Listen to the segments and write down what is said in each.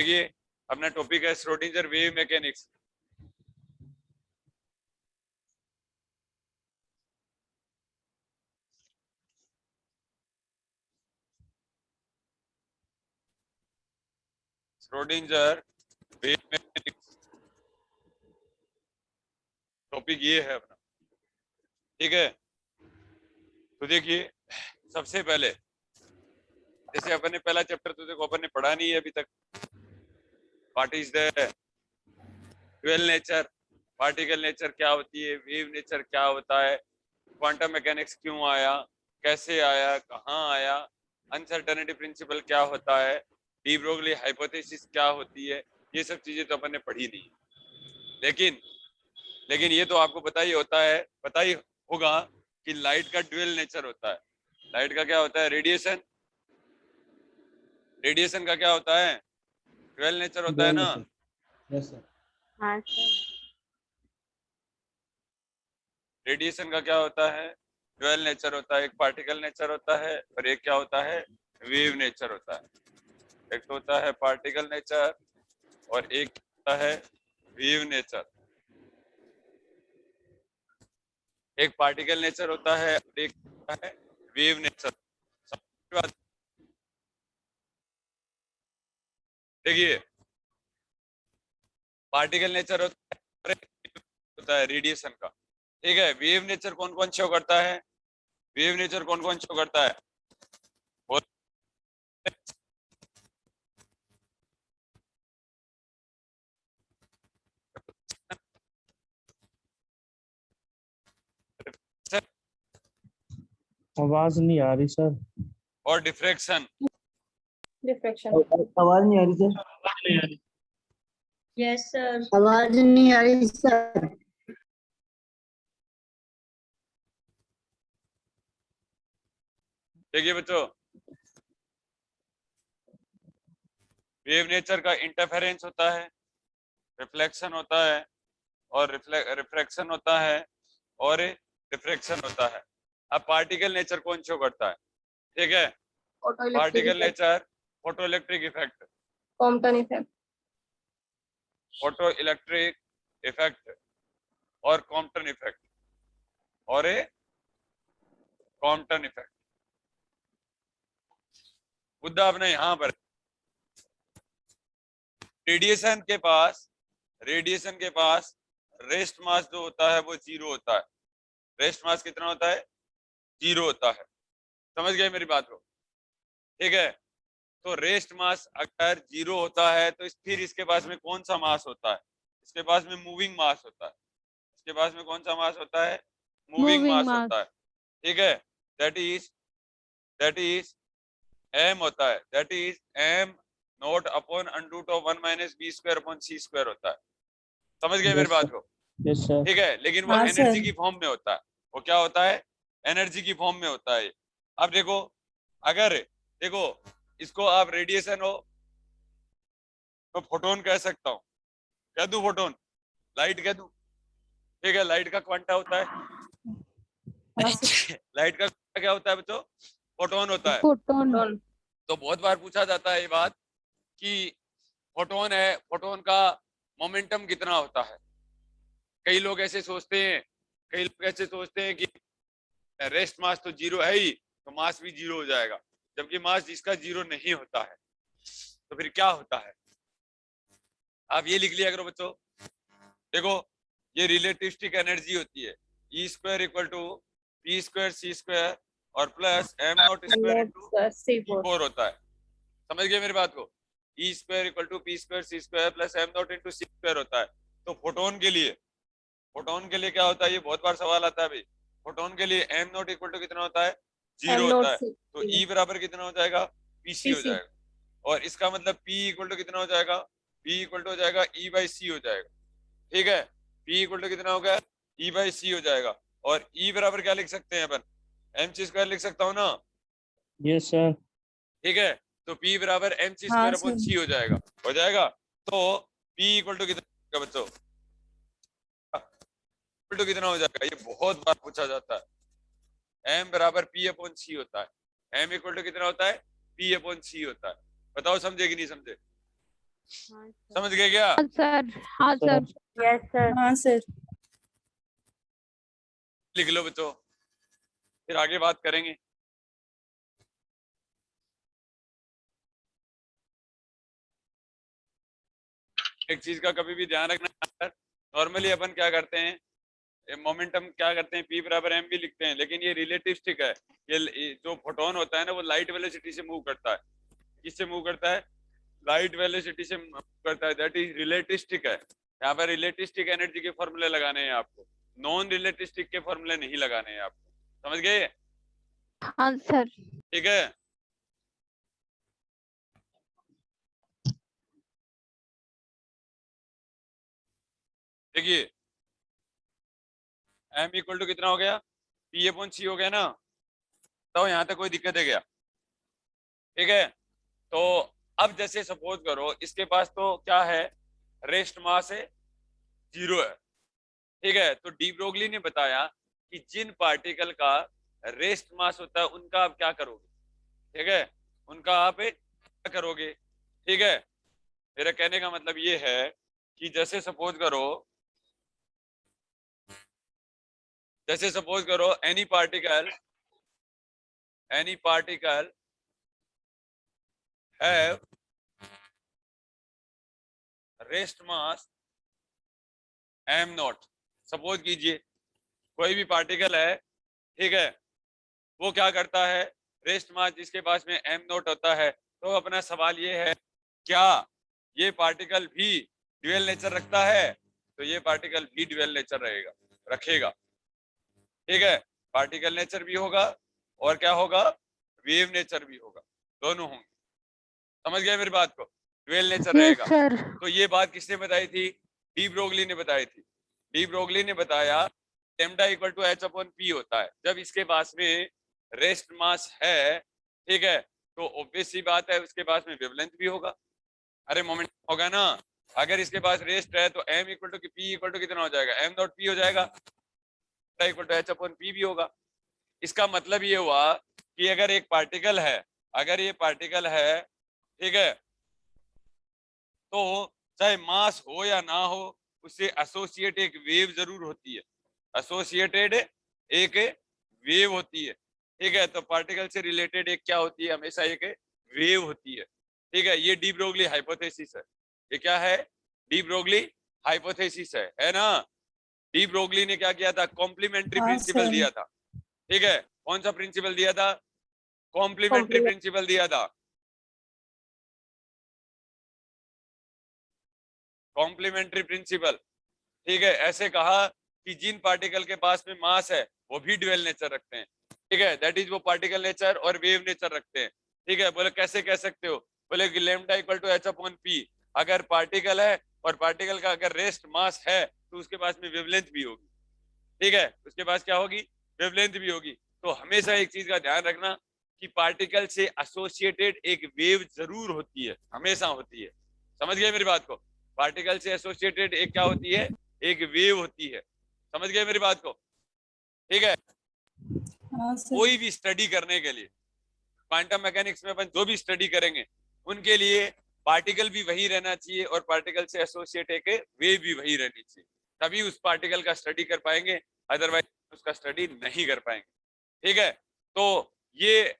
देखिए अपना टॉपिक है Schrodinger wave mechanics. Schrodinger wave mechanics topic ये है अपना, ठीक है। तो देखिए सबसे पहले जैसे अपन ने पहला चैप्टर तो देखो अपन ने पढ़ा नहीं है अभी तक। What is the dual nature, particle nature क्या होती है, वेव नेचर क्या होता है, क्वांटम मैकेनिक्स क्यों आया, कैसे आया, कहाँ आया, अनसर्टेनिटी प्रिंसिपल क्या होता है, डी ब्रोगली हाइपोथेसिस क्या होती है, ये सब चीजें तो अपन ने पढ़ी नहीं। लेकिन ये तो आपको पता ही होता है, पता ही होगा कि लाइट का ड्यूअल नेचर होता है। लाइट का क्या होता है, रेडिएशन। रेडिएशन का क्या होता है, ड्यूअल नेचर होता है ना। Yes sir. हाँ सर। रेडिएशन का क्या होता है, ड्यूअल नेचर होता है। एक पार्टिकल नेचर होता है और एक क्या होता है, वेव नेचर होता है। एक तो होता है पार्टिकल नेचर और एक होता है वेव नेचर। एक पार्टिकल नेचर होता है और एक होता है वेव नेचर। देखिए पार्टिकल नेचर होता है रेडिएशन का, ठीक है। वेव नेचर कौन कौन शो करता है, वेव नेचर कौन कौन शो करता है, आवाज नहीं आ रही सर। और डिफ्रैक्शन। डिफ्रैक्शन। आवाज नहीं आ रही सर। Yes sir. आवाज नहीं आ रही सर। देखिए बच्चों, वेव नेचर का इंटरफेरेंस होता है, रिफ्लेक्शन होता है और रिफ्रैक्शन होता है और डिफ्रैक्शन होता है। अब पार्टिकल नेचर कौन शो करता है, ठीक है। Particle nature photo electric effect, Compton effect. Photo electric effect और कॉम्पटन इफेक्ट और कॉम्पटन इफेक्ट। मुद्दा अपने यहां पर रेडिएशन के पास रेस्ट मास जो होता है वो जीरो होता है। रेस्ट मास कितना होता है, जीरो होता है। समझ गए मेरी बात को, ठीक है। तो रेस्ट मास अगर जीरो होता है तो फिर इसके पास में कौन सा मास होता है, इसके पास में मूविंग मास होता है। इसके पास में कौन सा मास होता है, मूविंग मास होता है, ठीक है। दैट इज एम होता है, that is M nought upon under root of 1 minus B square upon C square होता है। समझ गए मेरी बात को, यस सर। ठीक है। लेकिन वो हाँ, एनर्जी सर। की फॉर्म में होता है। वो क्या होता है, एनर्जी की फॉर्म में होता है। अब देखो, अगर देखो इसको आप रेडिएशन हो तो फोटोन कह सकता हूं, कह दूं फोटोन, लाइट कह दूं, ठीक है। लाइट का क्वांटा होता है लाइट का क्या होता है बच्चों, फोटोन होता है। फोटोन। तो बहुत बार पूछा जाता है ये बात कि फोटोन है, फोटोन का मोमेंटम कितना होता है। कई लोग ऐसे सोचते हैं, कई लोग ऐसे सोचते हैं कि रेस्ट मास तो जीरो है ही तो मास भी जीरो हो जाएगा, जबकि मास जिसका जीरो नहीं होता है तो फिर क्या होता है। आप ये लिख लिया करो बच्चों, देखो ये रिलेटिविस्टिक एनर्जी होती है, E square equal to P square C square और plus M not square into C4 होता है। समझ गए मेरी बात को, E square equal to P square C square plus M not into C square होता है। तो फोटोन के लिए क्या होता है, ये बहुत बार सवाल आता है भाई। फोटोन के लिए एम नॉट इक्वल टू कितना होता है, जीरो होता है। तो ई बराबर कितना हो जाएगा, पीसी हो जाएगा। और इसका मतलब पी इक्वल टू कितना हो जाएगा, पी इक्वल टू हो जाएगा ई बाई सी हो जाएगा, ठीक है। पी इक्वल टू कितना हो गया, ई बाई सी हो जाएगा। और ई बराबर क्या लिख सकते हैं अपन, एम सी स्क्वायर लिख सकता हूँ ना, यस सर। ठीक है। तो P बराबर एम सी हाँ, स्क्वायर अपॉन सर। सी हो जाएगा। तो P इक्वल टू कितना बच्चों, इक्वल टू कितना हो जाएगा, ये बहुत बार पूछा जाता है। M बराबर P अपॉन सी होता है। M इक्वल टू कितना होता है, P अपॉन सी होता है। बताओ समझे कि नहीं समझे, समझ गए क्या? सर हाँ सर यस सर हाँ सर लिख लो बच्चों, फिर आगे बात करेंगे। एक चीज का कभी भी ध्यान रखना, नॉर्मली अपन क्या करते हैं, मोमेंटम क्या करते हैं, P बराबर m भी लिखते हैं, लेकिन ये रिलेटिविस्टिक है। ये जो फोटोन होता है ना, वो लाइट वेलोसिटी से मूव करता है। किससे मूव करता है? लाइट वेलोसिटी से मूव करता है, दैट इज रिलेटिविस्टिक है। यहाँ पर रिलेटिविस्टिक एनर्जी के फॉर्मूले लगाने हैं आपको, नॉन रिलेटिविस्टिक के फॉर्मूले नहीं लगाने हैं आपको। समझ गए? हाँ सर ठीक है। देखिए m इक्वल टू कितना हो गया, P अपॉन C हो गया ना, तो यहाँ तक कोई दिक्कत है क्या? ठीक है। तो अब जैसे सपोज करो इसके पास तो क्या है, रेस्ट मास है 0 है। ठीक है, तो डी ब्रोगली ने बताया कि जिन पार्टिकल का रेस्ट मास होता है उनका आप क्या करोगे। ठीक है, उनका आप क्या करोगे। ठीक है, मेरा कहने का मतलब ये है कि जैसे सपोज करो any particle have rest mass m not. Suppose कीजिए कोई भी पार्टिकल है, ठीक है, वो क्या करता है, रेस्ट मास जिसके पास में m नॉट होता है, तो अपना सवाल ये है क्या ये पार्टिकल भी ड्यूअल नेचर रखता है? तो ये पार्टिकल भी ड्यूअल नेचर रखेगा। ठीक है, पार्टिकल नेचर भी होगा और क्या होगा, वेव नेचर भी होगा, दोनों होंगे। समझ गए मेरी बात को? ड्यूअल नेचर रहेगा। सर तो ये बात किसने बताई थी? डी ब्रोगली ने बताई थी। डी ब्रोगली ने बताया lambda equal to h upon p होता है जब इसके पास में रेस्ट मास है। ठीक है, तो ऑब्वियस सी बात है उसके पास में वेवलेंथ भी होगा, अरे मोमेंट होगा ना। अगर इसके पास रेस्ट है तो m equal to p equal to कितना हो जाएगा, m डॉट p हो जाएगा, equal to h upon p भी होगा। इसका मतलब ये हुआ कि अगर ये पार्टिकल है, ठीक है, तो चाहे मास हो या ना हो, उससे एसोसिएट एक वेव जरूर होती है, एसोसिएटेड एक वेव होती है। ठीक है, तो पार्टिकल से रिलेटेड एक क्या होती है, हमेशा एक वेव होती है। ठीक है, ये डी ब्रोगली हाइपोथेसिस है। ये क्या है? डी ब्रोगली हाइपोथेसिस है ना। डी ब्रोगली ने क्या किया था, कॉम्प्लीमेंट्री प्रिंसिपल दिया था। ठीक है, कौन सा प्रिंसिपल दिया था? कॉम्प्लीमेंट्री प्रिंसिपल दिया था। कॉम्प्लीमेंट्री प्रिंसिपल, ठीक है, ऐसे कहा कि जिन पार्टिकल के पास में मास है वो भी ड्यूअल नेचर रखते हैं। ठीक है, दैट इज वो पार्टिकल नेचर और वेव नेचर रखते हैं। ठीक है, बोले कैसे कह सकते हो? बोले कि lambda equal to h upon p, अगर पार्टिकल है और पार्टिकल का अगर रेस्ट मास है तो उसके पास में वेवलेंथ भी होगी। ठीक है, उसके पास क्या होगी, वेवलेंथ भी होगी। तो हमेशा एक चीज का ध्यान रखना कि पार्टिकल से एसोसिएटेड एक वेव जरूर होती है, हमेशा होती है। समझ गए मेरी बात को? पार्टिकल से एसोसिएटेड एक क्या होती है, एक वेव होती है। समझ गए मेरी बात को? ठीक है, कोई भी स्टडी करने के लिए, क्वांटम मैकेनिक्स में अपन जो भी स्टडी करेंगे उनके लिए पार्टिकल भी वही रहना चाहिए और पार्टिकल से एसोसिएट एक वेव भी वही रहनी चाहिए, तभी उस पार्टिकल का स्टडी कर पाएंगे, अदरवाइज उसका स्टडी नहीं कर पाएंगे। ठीक है, तो ये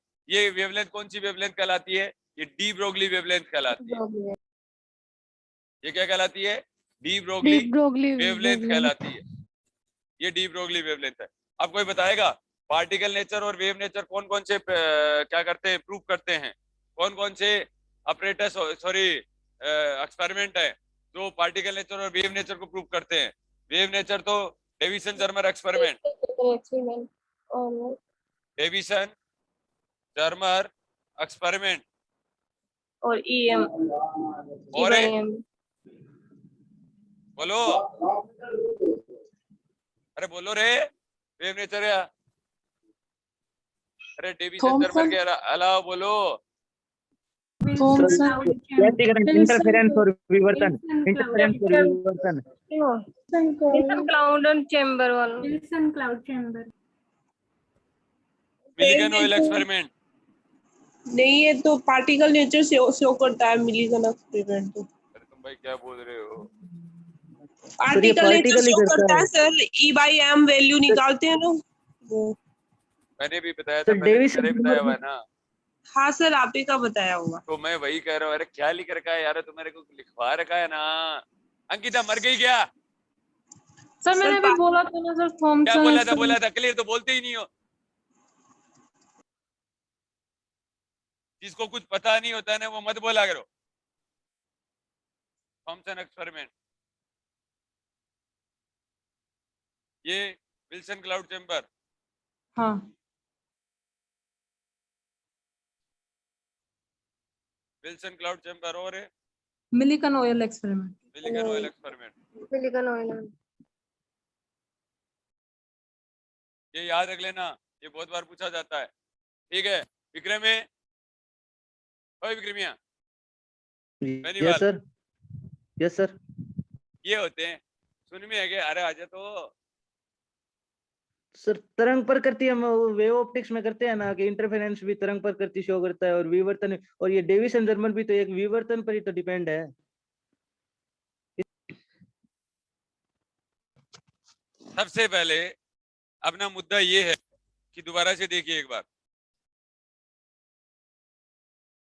वेवलेंथ कौन सी वेवलेंथ कहलाती है? ये डी ब्रोगली वेवलेंथ कहलाती है। ये क्या कहलाती है? डी ब्रोगली वेवलेंथ कहलाती है। ये डी ब्रोगली वेवलेंथ है। अब कोई बताएगा पार्टिकल नेचर और वेव नेचर कौन कौन से क्या करते हैं, प्रूव करते हैं? कौन कौन से ऑपरेटर्स एक्सपेरिमेंट है जो पार्टिकल नेचर और वेव नेचर को प्रूव करते हैं? वेव नेचर तो Davisson Germer experiment, Davisson Germer experiment और EM और EM बोलो, अरे बोलो रे, वेव नेचर या अरे डेविसन जर्मर के अलावा बोलो। इंटरफेरेंस और विवर्तन, क्लाउड एंड चैम्बर वाला, Wilson cloud chamber. Millikan oil experiment नहीं, ये तो पार्टिकल नेचर से शो करता है मिलिगन एक्सपेरिमेंट। तो भाई क्या बोल रहे हो? पार्टिकल नेचर particle ही शो करता करता है। है सर, E/m वैल्यू निकालते हैं ना वो। मैंने भी बताया था, सर, मैंने डेविस पहले बताया हुआ है ना। हाँ सर, आप ही का बताया हुआ। तो मैं वही कह रहा हूँ, अरे क्या लिख रखा है यार, तो मेरे को लिखवा रखा है ना। अंकिता मर गई क्या? सर मैंने अभी बोला था ना सर, क्या थॉमसन बोला था? एक्सपेरिमेंट। बोला था क्लियर, तो बोलते ही नहीं हो। जिसको कुछ पता नहीं होता है ना, वो मत बोला करो। थॉमसन एक्सपेरिमेंट, ये विल्सन क्लाउड चैम्बर, हाँ विल्सन क्लाउड चैम्बर और Millikan oil experiment. Millikan oil experiment. Millikan oil. ये याद रख लेना, ये बहुत बार पूछा जाता है। ठीक है विक्रम है, ओए विक्रमिया, यस सर, यस सर। ये होते हैं, सुन में है क्या? अरे आजा तो। सर तरंग पर करती है, हम वेव ऑप्टिक्स में करते हैं ना कि इंटरफेरेंस भी तरंग पर करती शो करता है, और विवर्तन, और ये डेविसन जर्मन भी तो एक विवर्तन पर ही तो डिपेंड है। सबसे पहले अपना मुद्दा ये है कि दोबारा से देखिए एक बार,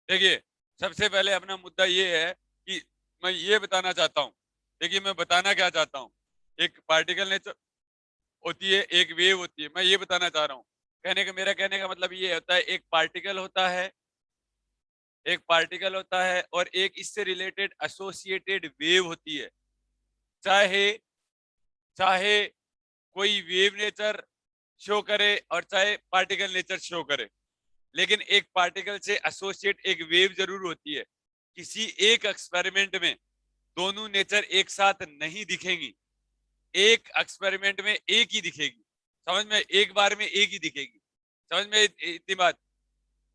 देखिए सबसे पहले अपना मुद्दा ये है कि मैं ये बताना चाहता हूं। देखिए मैं बताना क्या चाहता हूं, एक पार्टिकल नेचर होती है, एक वेव होती है, मैं ये बताना चाह रहा हूँ। मेरा कहने का मतलब ये होता है, एक पार्टिकल होता है, एक पार्टिकल होता है और एक इससे रिलेटेड एसोसिएटेड वेव होती है। चाहे चाहे कोई वेव नेचर शो करे और चाहे पार्टिकल नेचर शो करे, लेकिन एक पार्टिकल से एसोसिएट एक वेव जरूर होती है। किसी एक एक्सपेरिमेंट में दोनों नेचर एक साथ नहीं दिखेंगी, एक एक्सपेरिमेंट में एक ही दिखेगी। समझ में? एक बार में एक ही दिखेगी। समझ में इतनी बात?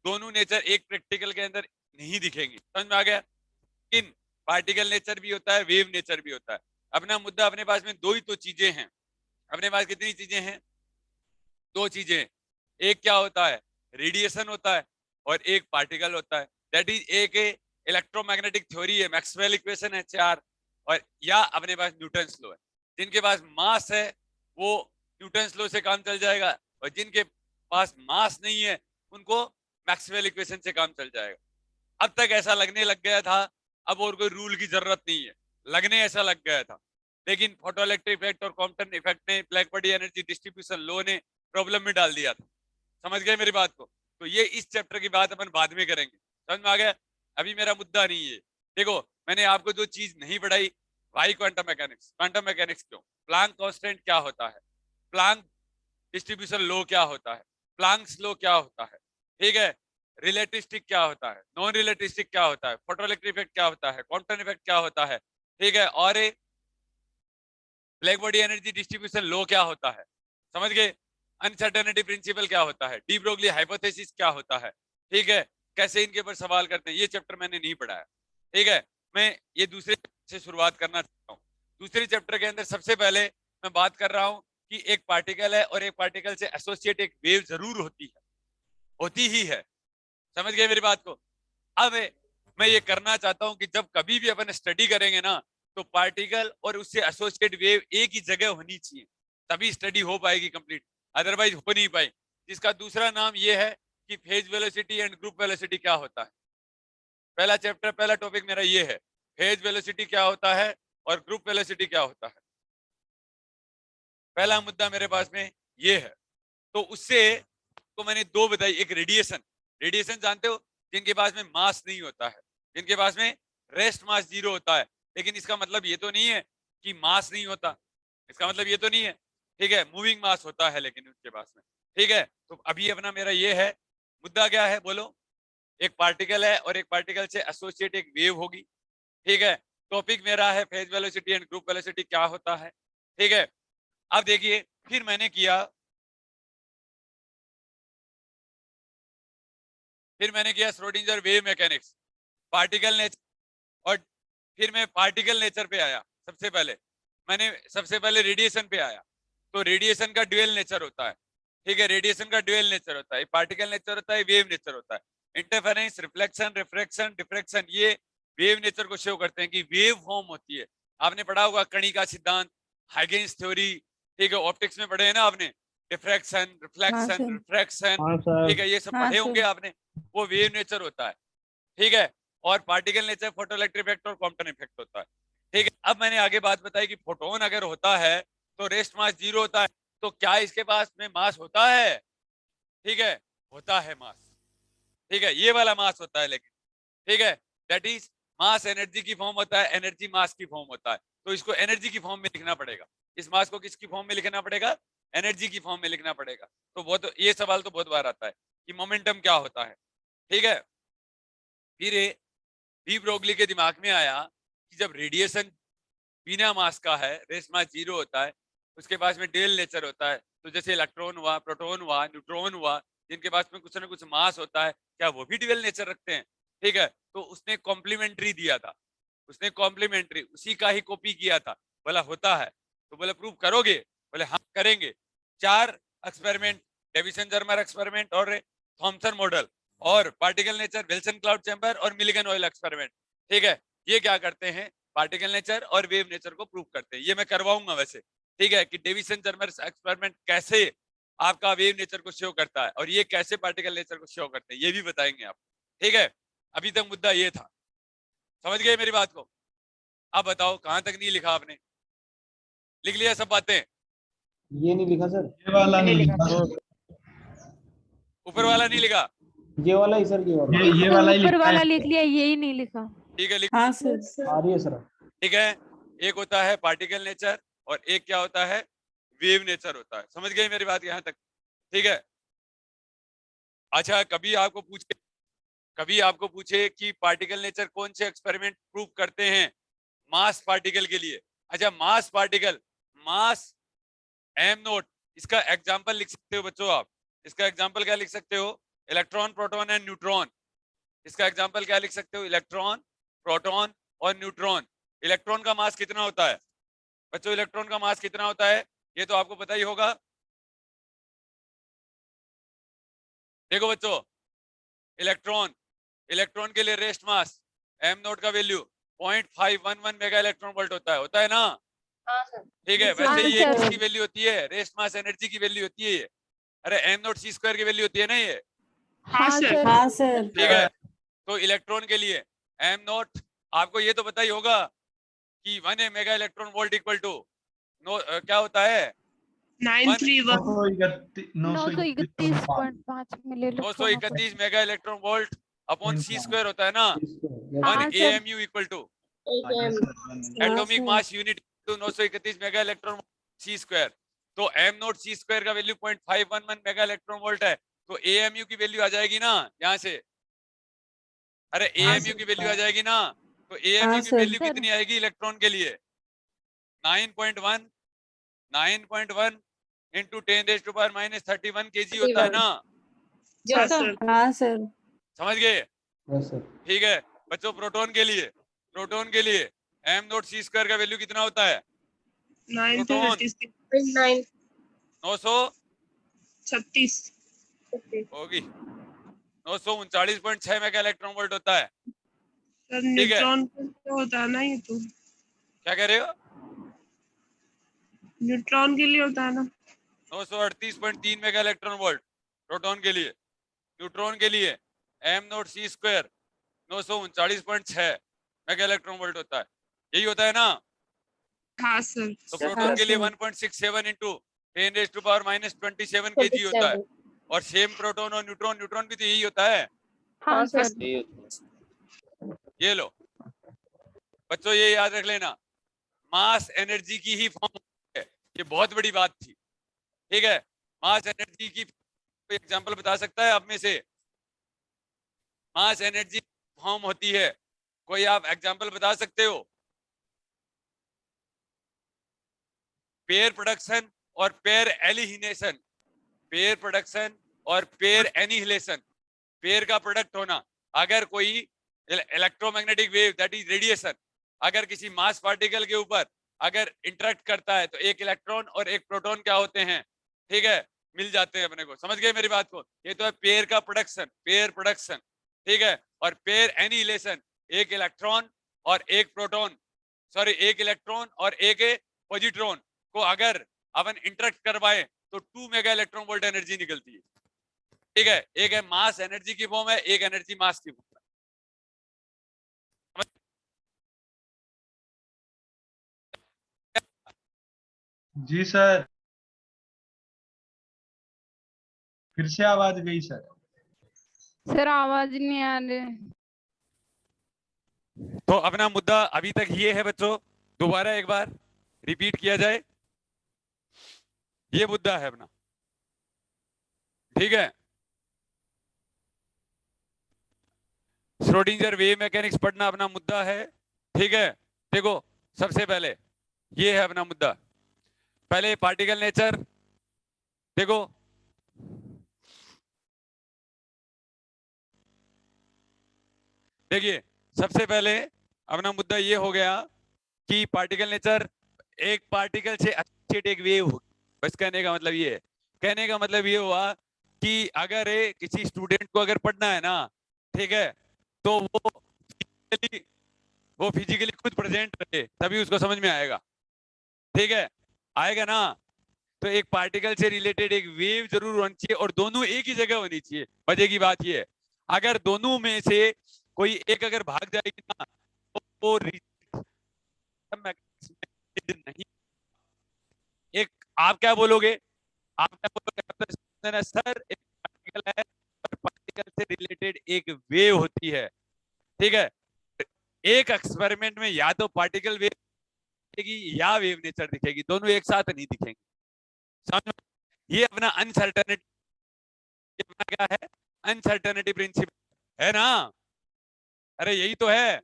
दोनों नेचर एक प्रैक्टिकल के अंदर नहीं दिखेंगी। समझ में आ गया? इन पार्टिकल नेचर भी होता है, वेव नेचर भी होता है। अपना मुद्दा, अपने पास में दो ही तो चीजें हैं। अपने पास कितनी चीजें हैं? दो चीजें। एक क्या होता है? रेडिएशन होता है, और एक पार्टिकल होता है। दैट इज एक इलेक्ट्रोमैग्नेटिक थ्योरी है, मैक्सवेल इक्वेशन है 4, और या अपने पास न्यूटन्स लॉ है। जिनके पास मास है वो न्यूटन्स लॉ से काम चल जाएगा, और जिनके पास मास नहीं है उनको मैक्सवेल इक्वेशन से काम चल जाएगा। अब तक ऐसा लगने लग गया था, अब और कोई रूल की जरूरत नहीं है, लगने ऐसा लग गया था। लेकिन फोटोइलेक्ट्रिक इफेक्ट और कॉम्पटन इफेक्ट ने, black body energy distribution law ने प्रॉब्लम में डाल दिया था। समझ गए मेरी बात को? तो ये इस चैप्टर की बात अपन बाद में करेंगे। समझ में आ गया? अभी मेरा मुद्दा नहीं है। देखो मैंने आपको जो चीज नहीं पढ़ाई, why quantum mechanics. Quantum mechanics क्यों? प्लांक कांस्टेंट क्या होता है, प्लांक डिस्ट्रीब्यूशन लॉ क्या होता है, प्लांक्स लॉ क्या होता है, ठीक है, रिलेटिविस्टिक क्या होता है, नॉन रिलेटिविस्टिक क्या होता है, फोटोइलेक्ट्रिक इफेक्ट क्या होता है, क्वांटम इफेक्ट क्या होता है, ठीक है, और black body energy distribution law क्या होता है। समझ गए? अनसर्टेनिटी प्रिंसिपल क्या होता है, डी ब्रोगली हाइपोथेसिस क्या होता है, ठीक है, कैसे इनके ऊपर सवाल करते हैं, ये चैप्टर मैंने नहीं पढ़ाया। ठीक है, मैं ये दूसरे से शुरुआत करना चाहता हूँ। दूसरे चैप्टर के अंदर सबसे पहले मैं बात कर रहा हूँ कि एक पार्टिकल है और एक पार्टिकल से एसोसिएट एक वेव जरूर होती ही है। समझ गए मेरी बात को? अब मैं ये करना चाहता हूं कि जब कभी भी अपन स्टडी करेंगे ना, तो पार्टिकल और उससे एसोसिएट वेव एक ही जगह होनी चाहिए, तभी स्टडी हो पाएगी कंप्लीट, अदरवाइज हो नहीं पाएगी। जिसका दूसरा नाम ये है कि phase velocity and group velocity क्या होता है। पहला चैप्टर, पहला टॉपिक मेरा ये है, फेज वेलोसिटी क्या होता है और ग्रुप वेलोसिटी क्या होता है। पहला मुद्दा मेरे पास में ये है। तो उससे तो मैंने दो बताई, एक रेडिएशन। रेडिएशन जानते हो, जिनके पास में मास नहीं होता है, जिनके पास में रेस्ट मास 0 होता है। लेकिन इसका मतलब ये तो नहीं है कि मास नहीं होता, इसका मतलब ये तो नहीं है, ठीक है, मूविंग मास होता है लेकिन उनके पास में। ठीक है, तो अभी अपना मेरा ये है, मुद्दा क्या है बोलो? एक पार्टिकल है और एक पार्टिकल से एसोसिएट एक वेव होगी। ठीक है, टॉपिक मेरा है phase velocity and group velocity क्या होता है। ठीक है, अब देखिए फिर मैंने किया Schrodinger wave mechanics, particle nature, और फिर मैं पार्टिकल नेचर पे आया। सबसे पहले रेडिएशन पे आया। तो रेडिएशन का ड्यूअल नेचर होता है, ठीक है, रेडिएशन का ड्यूअल नेचर होता है, पार्टिकल नेचर होता है, वेव नेचर होता है। इंटरफेरेंस, रिफ्लेक्शन, रिफ्रैक्शन, डिफ्रैक्शन, ये वेव नेचर को शो करते हैं कि वेव फॉर्म होती है। आपने पढ़ा होगा कणी का सिद्धांत, हाइगेंस थ्योरी, ठीक है, ऑप्टिक्स में पढ़े हैं ना आपने, डिफ्रैक्शन, रिफ्लेक्शन, सर। रिफ्रैक्शन, हाँ सर। ठीक है, ये सब हाँ पढ़े होंगे सर। आपने। वो वेव नेचर होता है, ठीक है। और पार्टिकल नेचर फोटोइलेक्ट्रिक इफेक्ट और कॉम्पटन इफेक्ट होता है, ठीक है। अब मैंने आगे बात बताई कि फोटोन अगर होता है तो रेस्ट मास 0 होता है, तो क्या इसके पास में मास होता है? ठीक है, होता है मास, ठीक है, ये वाला मास होता है, लेकिन ठीक है, दैट इज मास एनर्जी की फॉर्म होता है, एनर्जी मास की फॉर्म होता है। तो इसको एनर्जी की फॉर्म में लिखना पड़ेगा, इस मास को किसकी फॉर्म में लिखना पड़ेगा? एनर्जी की फॉर्म में लिखना पड़ेगा। तो बहुत, ये सवाल तो बहुत बार आता है कि मोमेंटम क्या होता है, ठीक है। फिर डी ब्रोगली के दिमाग में आया कि जब रेडिएशन बिना मास का है, रेस्ट मास 0 होता है, उसके पास में डेल नेचर होता है, तो जैसे इलेक्ट्रॉन हुआ, प्रोटॉन हुआ, न्यूट्रॉन हुआ, जिनके पास में कुछ ना कुछ मास होता है, क्या वो भी ड्यूअल नेचर रखते हैं? ठीक है, तो उसने कॉम्प्लीमेंट्री दिया था, उसने कॉम्प्लीमेंट्री उसी का ही कॉपी किया था। बोला होता है, तो बोले प्रूव करोगे? बोले हाँ करेंगे। 4 एक्सपेरिमेंट, डेविसन जर्मर एक्सपेरिमेंट और थॉमसन मॉडल और particle nature, Wilson cloud chamber और मिलिगन ऑयल एक्सपेरिमेंट, ठीक है। ये क्या करते हैं? पार्टिकल नेचर और वेव नेचर को प्रूव करते हैं। ये मैं करवाऊंगा वैसे, ठीक है, कि डेविसन जर्मर एक्सपेरिमेंट कैसे आपका वेव नेचर को शो करता है और ये कैसे पार्टिकल नेचर को शो करते हैं, ये भी बताएंगे आप, ठीक है। अभी तक मुद्दा ये था, समझ गए मेरी बात को? अब बताओ कहां तक नहीं लिखा आपने? लिख लिया सब बातें? ये नहीं लिखा सर, ये वाला नहीं लिखा, ऊपर वाला नहीं लिखा? ये वाला ही सर, ये वाला ये वाला ही ऊपर लिखा वाला है। लिख लिया, यही नहीं लिखा। ठीक है, लिख, हाँ सर। आ रही है सर। ठीक है। एक होता है पार्टिकल नेचर और एक क्या होता है? वेव नेचर होता है। समझ गए मेरी बात यहां तक? ठीक है। अच्छा, कभी आपको पूछे कि पार्टिकल नेचर कौन से एक्सपेरिमेंट प्रूव करते हैं मास पार्टिकल के लिए? अच्छा, मास पार्टिकल, मास एम नोट, इसका एग्जांपल लिख सकते हो बच्चों आप। इसका एग्जांपल क्या लिख सकते हो? Electron, proton and neutron. इसका एग्जांपल क्या लिख सकते हो? इलेक्ट्रॉन, प्रोटॉन और न्यूट्रॉन। इलेक्ट्रॉन का मास कितना होता है बच्चों? इलेक्ट्रॉन का मास कितना होता है ये तो आपको पता ही होगा। देखो बच्चों, इलेक्ट्रॉन के लिए रेस्ट मास एम नोट का वैल्यू 0.511 मेगा इलेक्ट्रॉन वोल्ट होता है ना? ठीक है, वैसे हाँ, ये सर। किसकी वैल्यू होती है? रेस्ट मास एनर्जी की वैल्यू होती है ये। अरे एम नोट सी स्क्वायर की वैल्यू होती है ना ये, हाँ सर। हाँ सर। ठीक है। तो इलेक्ट्रॉन के लिए एम नोट, आपको ये तो पता ही होगा कि 1 mega electron volt equal to क्या होता है? 931 931.5 millielectron 931 mega electron volt upon C square होता है ना? हाँ, 1 sir. AMU equal to atomic mass unit to 931 mega electron C square. तो एम नोट सी स्क्वायर का वैल्यू 0.511 मेगा इलेक्ट्रॉन वोल्ट है, तो AMU की वैल्यू आ जाएगी ना यहाँ से? अरे AMU की वैल्यू आ जाएगी ना? तो AMU की सर। वैल्यू कितनी आएगी इलेक्ट्रॉन के लिए? 9.1 इंटू 10⁻³ kg होता है ना? हाँ सर। हाँ सर। समझ गए? Yes sir. ठीक है बच्चों, प्रोटॉन के लिए एम नोट सी स्क्वायर का वैल्यू कितना होता है? 936 होगी 939.6 मेगा इलेक्ट्रॉन वोल्ट होता है। सर। ठीक है। न्यूट्रॉन का होता है ना ये तो, क्या कह रहे हो? न्यूट्रॉन के लिए होता है ना? 938.3 मेगा इलेक्ट्रॉन वोल्ट प्रोटॉन के लिए। न्यूट्रॉन के लिए M note C square 939.6 mega electron volt होता है, यही होता है ना? हाँ सर। तो प्रोटॉन के लिए 1.67 इंटू 10⁻27 kg होता है। और सेम प्रोटॉन और न्यूट्रॉन भी तो यही होता है। हाँ सर। ये लो बच्चों, ये याद रख लेना, मास एनर्जी की ही फॉर्म है। ये बहुत बड़ी बात थी, ठीक है। मास एनर्जी की कोई एग्जांपल बता सकता है आप में से? मास एनर्जी फॉर्म होती है, कोई आप एग्जांपल बता सकते हो? पेयर प्रोडक्शन और पेयर एलिहिनेशन, पेयर प्रोडक्शन और पेयर एनिहिलेशन। पेयर का प्रोडक्ट होना, अगर कोई electromagnetic wave that is radiation अगर किसी मास पार्टिकल के ऊपर अगर इंटरेक्ट करता है तो एक इलेक्ट्रॉन और एक प्रोटॉन क्या होते हैं? ठीक है, मिल जाते हैं अपने को। समझ गए मेरी बात को? ये तो है पेयर का प्रोडक्शन, पेयर प्रोडक्शन, ठीक है। और पेयर एनिहिलेशन, एक इलेक्ट्रॉन और एक प्रोटॉन, सॉरी एक इलेक्ट्रॉन और एक पॉजिट्रॉन को अगर अपन इंटरेक्ट करवाए तो 2 मेगा इलेक्ट्रॉन वोल्ट एनर्जी निकलती है। ठीक है, एक है मास एनर्जी की फॉर्म है, एक एनर्जी मास की फॉर्म है। जी सर, फिर से आवाज गई सर। सर आवाज नहीं आ रही। तो अपना मुद्दा अभी तक ये है बच्चों, दोबारा एक बार रिपीट किया जाए, ये मुद्दा है अपना। ठीक है, श्रोडिंगर वेव मैकेनिक्स पढ़ना अपना मुद्दा है। ठीक है, देखो सबसे पहले ये है अपना मुद्दा। पहले पार्टिकल नेचर देखो, देखिए सबसे पहले अपना मुद्दा ये हो गया कि पार्टिकल नेचर, एक पार्टिकल से एसोसिएट एक वेव होगी। बस कहने का मतलब ये है, कहने का मतलब ये हुआ कि अगर किसी स्टूडेंट को अगर पढ़ना है ना, ठीक है, तो वो फिजिकली खुद प्रेजेंट रहे तभी उसको समझ में आएगा। ठीक है, आएगा ना, तो एक पार्टिकल से रिलेटेड एक वेव जरूर होनी चाहिए और दोनों एक ही जगह होनी चाहिए। मजे की बात ये है, अगर दोनों में से कोई एक अगर भाग जाएगी ना तो वो नहीं। एक आप क्या बोलोगे, आप क्या बोलोगे सर, एक पार्टिकल है और पार्टिकल से रिलेटेड एक वेव होती है। ठीक है, एक एक्सपेरिमेंट में या तो पार्टिकल वेव दिखेगी या वेव नेचर दिखेगी, दोनों एक साथ नहीं दिखेंगे। समझ, ये अपना अनसर्टेनिटी, अपना क्या है, अनसर्टेनिटी प्रिंसिपल है ना। अरे यही तो है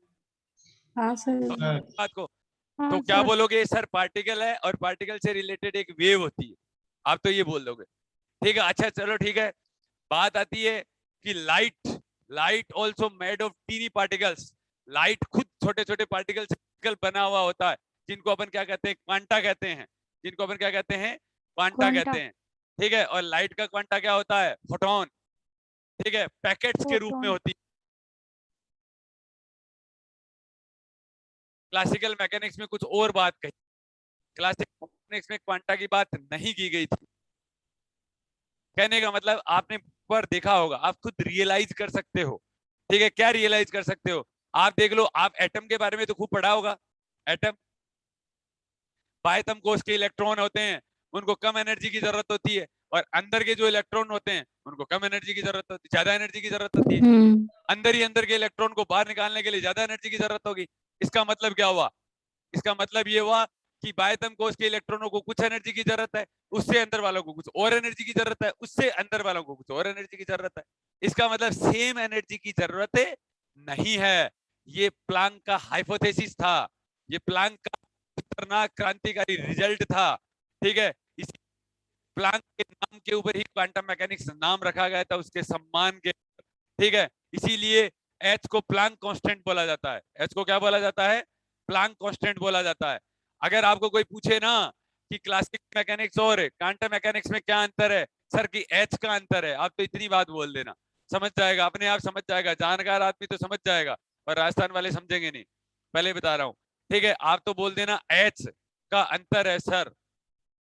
हाँ सर। बात को। हाँ तो क्या सर। बोलोगे, सर पार्टिकल है और पार्टिकल से रिलेटेड एक वेव होती है, आप तो ये बोल दोगे। ठीक है, अच्छा चलो ठीक है, बात आती है कि light also made of tiny particles. Light खुद छोटे छोटे पार्टिकल से बना हुआ होता है, जिनको अपन क्या कहते हैं, क्वांटा कहते हैं, जिनको अपन क्या कहते हैं, क्वांटा कहते हैं। ठीक है, और लाइट का क्वांटा क्या होता है, फोटोन। ठीक है, पैकेट्स के रूप में होती है। क्लासिकल मैकेनिक्स में कुछ और बात कही, क्लासिकल मैकेनिक्स में क्वांटा की बात नहीं की गई थी। कहने का मतलब आपने पर देखा होगा, आप खुद रियलाइज कर सकते हो। ठीक है, क्या रियलाइज कर सकते हो, आप देख लो, आप एटम के बारे में तो खूब पढ़ा होगा। एटम, बाह्यतम कोश के इलेक्ट्रॉन होते हैं, उनको कम एनर्जी की जरूरत होती है, और अंदर के जो इलेक्ट्रॉन होते हैं उनको कम एनर्जी की जरूरत होती है, ज्यादा एनर्जी की जरूरत होती है। अंदर ही अंदर के इलेक्ट्रॉन को बाहर निकालने के लिए ज्यादा एनर्जी की जरूरत होगी। इसका मतलब क्या हुआ, इसका मतलब ये हुआ कि बाह्यतम कोश के इलेक्ट्रॉनों को कुछ एनर्जी की जरूरत है, उससे अंदर वालों को कुछ और एनर्जी की जरूरत है, उससे अंदर वालों को कुछ और एनर्जी की जरूरत है। इसका मतलब सेम एनर्जी की जरूरत नहीं है। ये प्लांक का हाइपोथेसिस था, ये प्लांक का खतरनाक क्रांतिकारी रिजल्ट था। ठीक है, इसी प्लांक के नाम के ऊपर ही क्वांटम मैकेनिक्स नाम रखा गया था, उसके सम्मान के। ठीक है, इसीलिए एच को प्लांक कांस्टेंट बोला जाता है। एच को क्या बोला जाता है, प्लांक कांस्टेंट बोला जाता है। अगर आपको कोई पूछे ना कि क्लासिकल मैकेनिक्स और क्वांटम मैकेनिक्स में क्या अंतर है, सर की एच का अंतर है, आप तो इतनी बात बोल देना, समझ जाएगा, अपने आप समझ जाएगा, जानकार आदमी तो समझ जाएगा, और राजस्थान वाले समझेंगे नहीं, पहले बता रहा हूँ। ठीक है, आप तो बोल देना एच का अंतर है सर,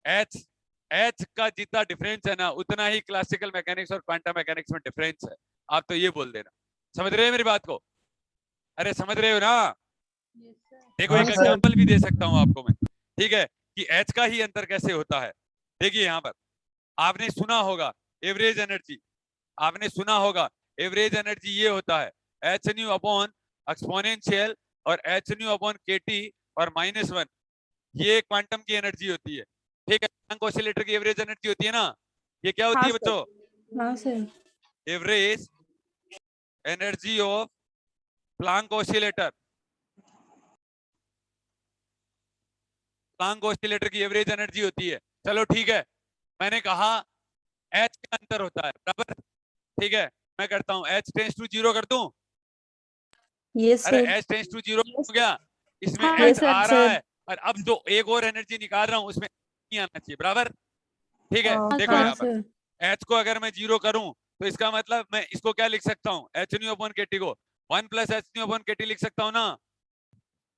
एच एच का जितना डिफरेंस है ना उतना ही क्लासिकल मैकेनिक्स और क्वांटम मैकेनिक्स में डिफरेंस है, आप तो ये बोल देना। समझ रहे हो मेरी बात को, अरे समझ रहे हो ना। देखो एक एग्जांपल भी दे सकता हूं आपको मैं, ठीक है, कि एच का ही अंतर कैसे होता है। देखिए यहाँ पर आपने सुना होगा एवरेज एनर्जी, आपने सुना होगा एवरेज एनर्जी ये होता है एच न्यू अपॉन एक्सपोनेंशियल और एच न्यू अपॉन केटी और -1, ये क्वांटम की एनर्जी होती है। ठीक है, प्लैंक ऑसिलेटर की एवरेज एनर्जी होती है ना, ये क्या होती है बच्चों, हाँ sir. Average energy of Planck oscillator. Planck oscillator की एवरेज एनर्जी होती है। चलो ठीक है, मैंने कहा एच का अंतर होता है, बराबर। ठीक है, मैं करता हूं एच टेंस टू 0 कर दूं। यस अरे सर। एच टेंस टू 0 हो गया, इसमें हाँ, एच सर, आ रहा सर। है, और अब जो एक और एनर्जी निकाल रहा हूं उसमें नहीं आना चाहिए, बराबर। ठीक है, हाँ, देखो हाँ, यहाँ पर सर। एच को अगर मैं 0 करूं तो इसका मतलब मैं इसको क्या लिख सकता हूँ, H nu upon K T को 1 plus H nu upon K T लिख सकता हूँ ना,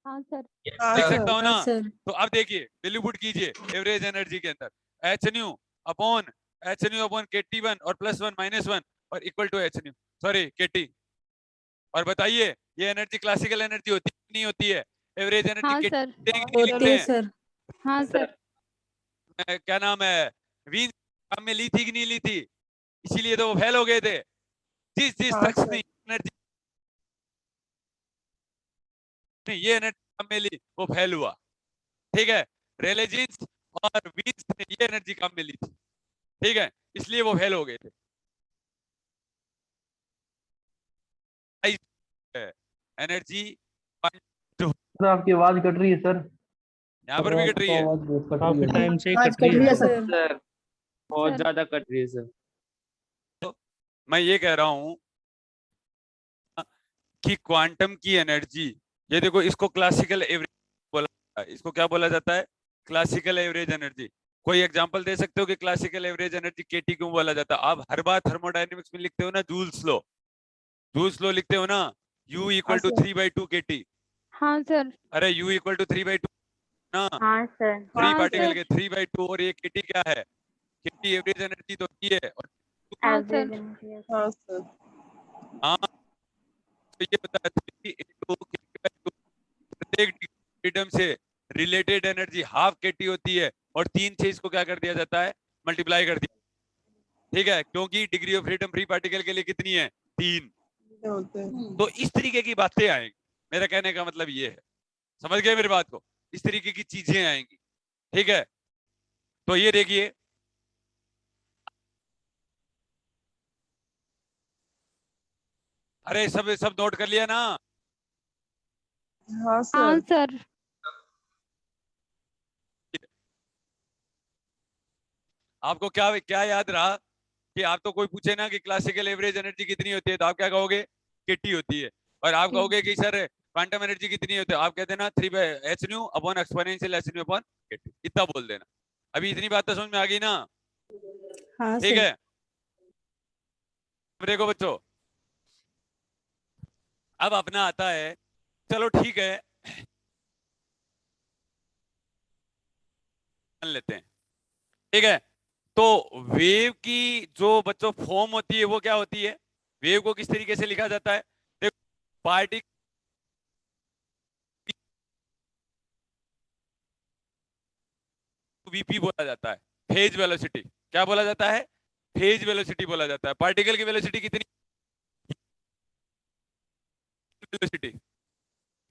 हाँ सर। हाँ लिख सर। सकता हूँ ना। हाँ सर। तो अब देखिए वैल्यू पुट कीजिए एवरेज एनर्जी के अंदर, H nu upon K T 1 और प्लस 1 माइनस 1 और equal to H nu, sorry K T. और बताइए ये एनर्जी क्लासिकल एनर्जी होती है नहीं होती है? एवरेज एनर्जी हाँ के सर। नहीं होती लिखते है हैं? सर। हाँ सर। क्या नाम है, वीन काम में ली थी कि नहीं ली थी? इसीलिए तो वो फेल हो गए थे। जिस जिस हाँ शख्स सर। ने एनर्जी ये एनर्जी काम में ली वो फेल हुआ, ठीक है। रेले जीन्स और वीन्स ने ये एनर्जी काम में ली थी, ठीक है, इसलिए वो फेल हो गए थे। एनर्जी सर आपकी आवाज कट रही है सर। यहाँ पर भी कट रही है। आवाज बहुत कट काफी रही है। टाइम से ही आज कट रही कट रही है है सर। सर। बहुत सर। ज्यादा कट रही है सर। मैं ये कह रहा हूं कि क्वांटम की एनर्जी, ये देखो इसको क्लासिकल एवरेज बोला जाता है। इसको क्या बोला जाता है? Classical average energy. कोई एग्जांपल दे सकते हो कि क्लासिकल एवरेज एनर्जी केटी क्यों बोला जाता है? आप हर बार थर्मोडायनेमिक्स में लिखते हो ना जूल्स लो लिखते हो ना, U इक्वल टू 3/2 केटी। हाँ सर। अरे U इक्वल टू 3/2 ना, हाँ सर। 3 हाँ पार्टिकल सर। के 3/2 और ये केटी क्या है? केटी एवरेज एनर्जी तो होती है। और हाँ सर। हाँ सर। हाँ तो ये होता है 3 into KT/2। प्रत्येक फ्रीडम से रिलेटेड एनर्जी हाफ केटी होती है और 3 से इसको क्या कर दिया जाता है? मल्टीप्लाई कर दिया, ठीक है, क्योंकि degree of freedom free particle के लिए कितनी है? 3। होते हैं। तो इस तरीके की बातें आएंगी, मेरा कहने का मतलब ये है, समझ गए मेरी बात को? इस तरीके की चीजें आएंगी, ठीक है। तो ये देखिए अरे सब सब नोट कर लिया ना? हाँ हाँ सर। सर। आपको क्या क्या याद रहा कि आप तो कोई पूछे ना कि क्लासिकल एवरेज एनर्जी कितनी होती है तो आप क्या कहोगे? केटी होती है। और आप कहोगे कि सर क्वांटम एनर्जी कितनी होती है, आप कहते ना 3/h nu upon exponential h nu upon KT, इतना बोल देना। अभी इतनी बात तो समझ में आ गई ना? हाँ ठीक सर। है। अब देखो बच्चों, अब अपना आता है, चलो ठीक है मान लेते हैं, ठीक है। तो वेव की जो बच्चों फॉर्म होती है वो क्या होती है? वेव को किस तरीके से लिखा जाता है? देखो पार्टिकल वीपी बोला जाता है, फेज वेलोसिटी। क्या बोला जाता है? फेज वेलोसिटी बोला जाता है। पार्टिकल की वेलोसिटी कितनी? वेलोसिटी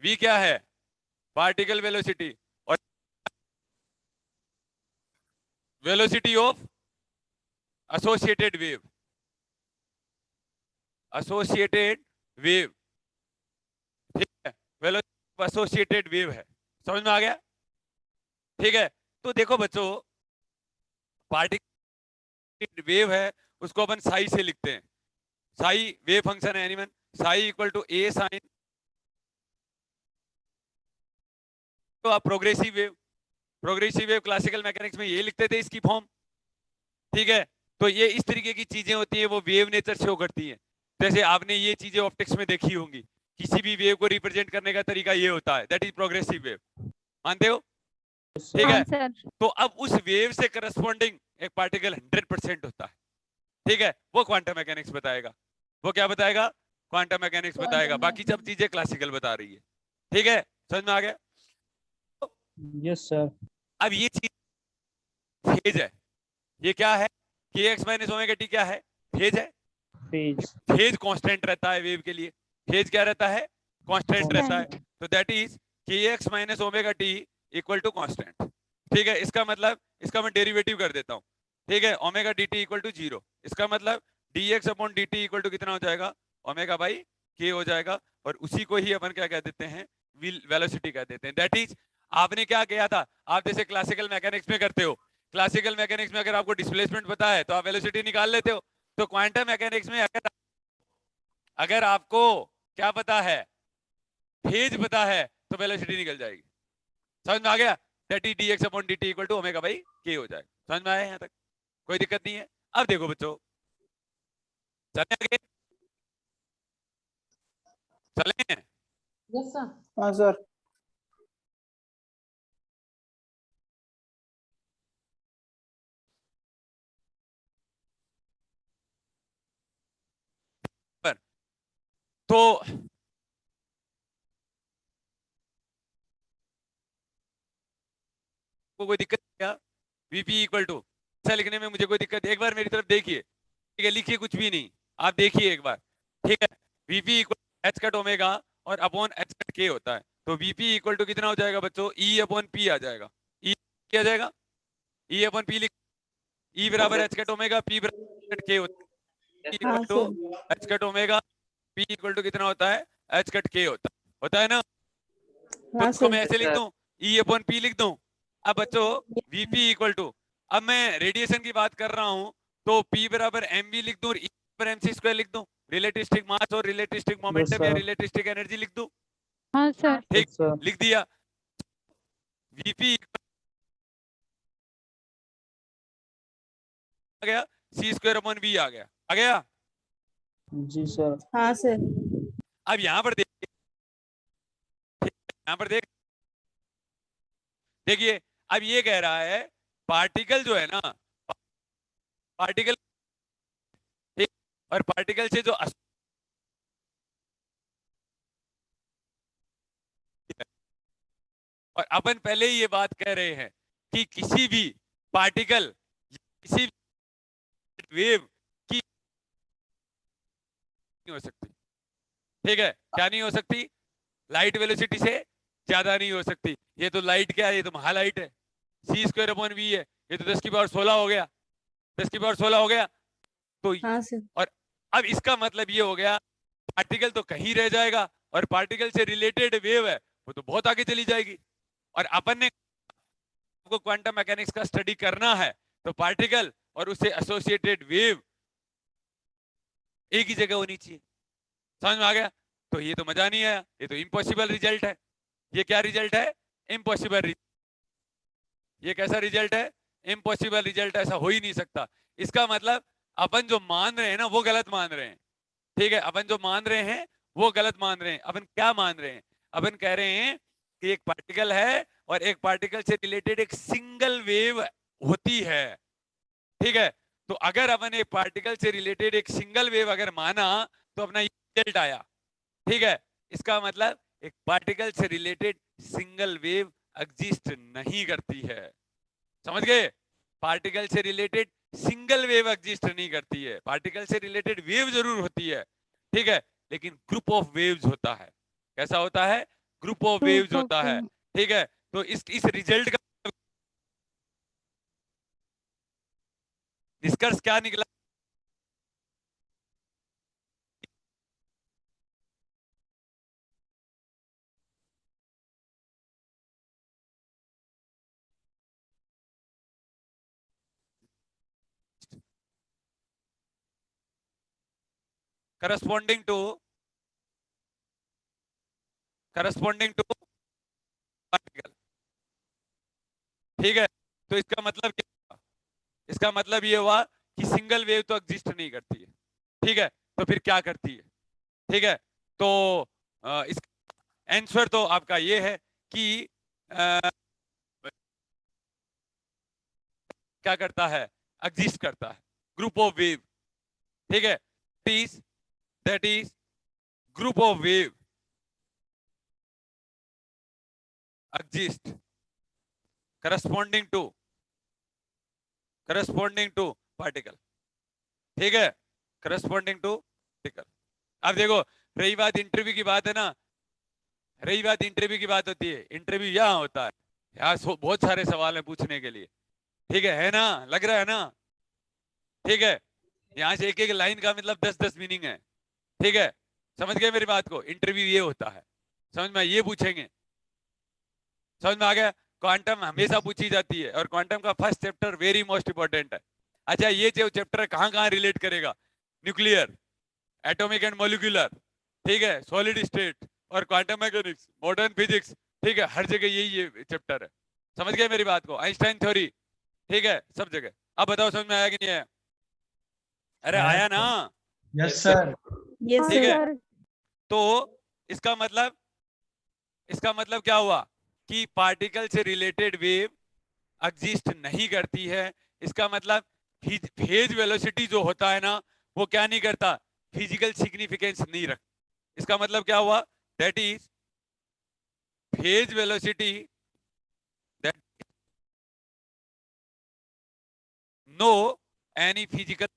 v क्या है? Particle velocity. और वेलोसिटी ऑफ एसोसिएटेड वेव, ठीक है, वेलोसिटी एसोसिएटेड वेव है। समझ में आ गया? ठीक है। तो देखो बच्चों, पार्टिकल वेव है उसको अपन साई से लिखते हैं। साई वेव फंक्शन है anyone, psi equal to A sine, तो आप प्रोग्रेसिव वेव क्लासिकल मैकेनिक्स में ये लिखते थे इसकी फॉर्म, ठीक है। तो ये इस तरीके की चीजें होती हैं वो वेव नेचर शो करती हैं। जैसे आपने ये चीजें ऑप्टिक्स में देखी होंगी, किसी भी वेव को रिप्रेजेंट करने का तरीका ये होता है, दैट इज प्रोग्रेसिव वेव। मानते हो? ठीक हाँ है। सर। तो अब उस वेव से करस्पॉन्डिंग एक पार्टिकल 100% होता है, ठीक है, वो क्वांटम मैकेनिक्स बताएगा। वो क्या बताएगा? क्वांटम मैकेनिक्स बताएगा। बाकी सब चीजें क्लासिकल बता रही है, ठीक है। समझ में आ गया? Yes sir. अब ये चीज फेज है, ये क्या है? kx माइनस ओमेगा टी क्या है? फेज है। पेज। फेज कांस्टेंट रहता है वेव के लिए, फेज क्या रहता है? कांस्टेंट रहता है। तो that is kx minus omega T equal to constant, ठीक है। इसका मतलब, इसका मैं डेरिवेटिव कर देता हूँ, ठीक है, omega D T equal to 0। इसका मतलब dx upon dt equal to कितना हो जाएगा? ओमेगा बाई k हो जाएगा। और उसी को ही अपन क्या कह देते हैं? वेलोसिटी कह देते हैं। दैट इज आपने क्या किया था, आप जैसे क्लासिकल मैकेनिक्स में करते हो, क्लासिकल मैकेनिक्स में अगर आपको डिस्प्लेसमेंट पता है तो आप वेलोसिटी निकाल लेते हो। तो क्वांटम मैकेनिक्स में अगर आपको क्या पता है? फेज पता है तो वेलोसिटी निकल जाएगी। समझ में आ गया? That is dx upon dt equal to omega by k हो जाएगा। समझ में आया? यहाँ तक कोई दिक्कत नहीं है? अब देखो बच्चों, चले आगे। चलें? हाँ सर। तो कोई दिक्कत क्या? वीपी इक्वल टू, ऐसा लिखने में मुझे कोई दिक्कत? एक बार मेरी तरफ देखिए, ठीक है, लिखिए कुछ भी नहीं, आप देखिए एक बार, ठीक है। VP equal H cut omega और अपॉन एच कट के होता है, तो वीपी इक्वल टू कितना हो जाएगा बच्चों? ई अपॉन पी आ जाएगा। ई क्या जाएगा? ई अपॉन पी लिख, ई बराबर एच कट ओमेगा, पी बराबर के होता है, हाँ equal to sir. H cut omega, P equal to कितना होता है? एच कट के होता है ना? तो हाँ इसको सर। मैं ऐसे लिख दूं, ई अपॉन पी लिख दूं। अब बच्चों वीपी इक्वल टू, अब मैं रेडिएशन की बात कर रहा हूं, तो पी बराबर एम बी लिख दूं और ई बराबर एम सी स्क्वायर लिख दूं, रिलेटिविस्टिक मास और रिलेटिविस्टिक मोमेंटम या सर। रिलेटिविस्टिक एनर्जी लिख दूं। हाँ सर। ठीक, सर। लिख दिया। वीपी आ गया, सी स्क्वायर अपॉन वी आ गया, आ गया। जी सर। हाँ सर। अब यहाँ पर देखिए, यहाँ पर देखिए, अब ये कह रहा है पार्टिकल जो है ना, पार्टिकल, ठीक, और पार्टिकल से जो और अपन पहले ही ये बात कह रहे हैं कि किसी भी पार्टिकल, किसी वेव की नहीं हो सकती, ठीक है, क्या नहीं हो सकती? लाइट वेलोसिटी से ज्यादा नहीं हो सकती। ये तो लाइट क्या है? ये तो महालाइट है, सी स्क्वायर अपॉन वी है, ये तो 10 की पावर 16 हो गया, 10 की पावर 16 हो गया। तो हाँ सर। और अब इसका मतलब ये हो गया, पार्टिकल तो कहीं रह जाएगा और पार्टिकल से रिलेटेड वेव है वो तो बहुत आगे चली जाएगी। और अपन ने को क्वांटम मैकेनिक्स का स्टडी करना है, तो पार्टिकल और उससे एसोसिएटेड वेव एक ही जगह होनी चाहिए। समझ में आ गया? तो ये तो मजा नहीं आया, ये तो इम्पॉसिबल रिजल्ट है। ये क्या रिजल्ट है? इम्पॉसिबल। ये कैसा रिजल्ट है? इम्पॉसिबल रिजल्ट, ऐसा हो ही नहीं सकता। इसका मतलब अपन जो मान रहे हैं ना वो गलत मान रहे हैं, ठीक है, अपन जो मान रहे हैं वो गलत मान रहे हैं। अपन क्या मान रहे हैं? अपन कह रहे हैं कि एक पार्टिकल है और एक पार्टिकल से रिलेटेड एक सिंगल वेव होती है, ठीक है। तो अगर अपन एक पार्टिकल से रिलेटेड एक सिंगल वेव अगर माना तो अपना रिजल्ट आया, ठीक है। इसका मतलब एक पार्टिकल से रिलेटेड सिंगल वेव एग्जिस्ट नहीं करती है, समझ गए? पार्टिकल से रिलेटेड सिंगल वेव एग्जिस्ट नहीं करती है, पार्टिकल से रिलेटेड वेव जरूर होती है, ठीक है, लेकिन ग्रुप ऑफ वेव्स होता है। कैसा होता है? ग्रुप ऑफ वेव्स होता है, ठीक है। तो इस रिजल्ट का निष्कर्ष क्या निकला? करस्पॉन्डिंग टू पार्टिकल, ठीक है। तो इसका मतलब क्या हुआ? इसका मतलब ये हुआ कि सिंगल वेव तो एग्जिस्ट नहीं करती है, ठीक है, तो फिर क्या करती है? ठीक है, तो इस आंसर तो आपका ये है कि क्या करता है? एग्जिस्ट करता है, ग्रुप ऑफ वेव, ठीक है। That is group of wave exist corresponding to particle, ठीक है, करस्पॉन्डिंग टू पार्टिकल। अब देखो, रही बात इंटरव्यू की बात है ना, रही बात इंटरव्यू की बात होती है, इंटरव्यू यहाँ होता है, यहाँ बहुत सारे सवाल है पूछने के लिए, ठीक है ना? लग रहा है ना? ठीक है, यहाँ से एक एक लाइन का मतलब 10-10 मीनिंग है, ठीक है। समझ गए मेरी बात को? इंटरव्यू ये होता है, समझ में? ये पूछेंगे, समझ में आ गया? क्वांटम हमेशा पूछी जाती है और क्वांटम का first chapter very most important है। अच्छा, ये जो चैप्टर कहाँ कहाँ रिलेट करेगा? न्यूक्लियर, एटॉमिक एंड मॉलिक्यूलर, ठीक है, सॉलिड स्टेट और क्वांटम मैकेनिक्स, मॉडर्न फिजिक्स, ठीक है, हर जगह यही ये चैप्टर है। समझ गए मेरी बात को? आइंस्टाइन थ्योरी, ठीक है, सब जगह। अब बताओ समझ में आया कि नहीं आया? अरे आया ना? Yes sir. यस ठीक है, सर। तो इसका मतलब क्या हुआ कि पार्टिकल से रिलेटेड वेव एग्जिस्ट नहीं करती है। इसका मतलब फेज वेलोसिटी जो होता है ना वो क्या नहीं करता, फिजिकल सिग्निफिकेंस नहीं रखता। इसका मतलब क्या हुआ, that is phase velocity that no any physical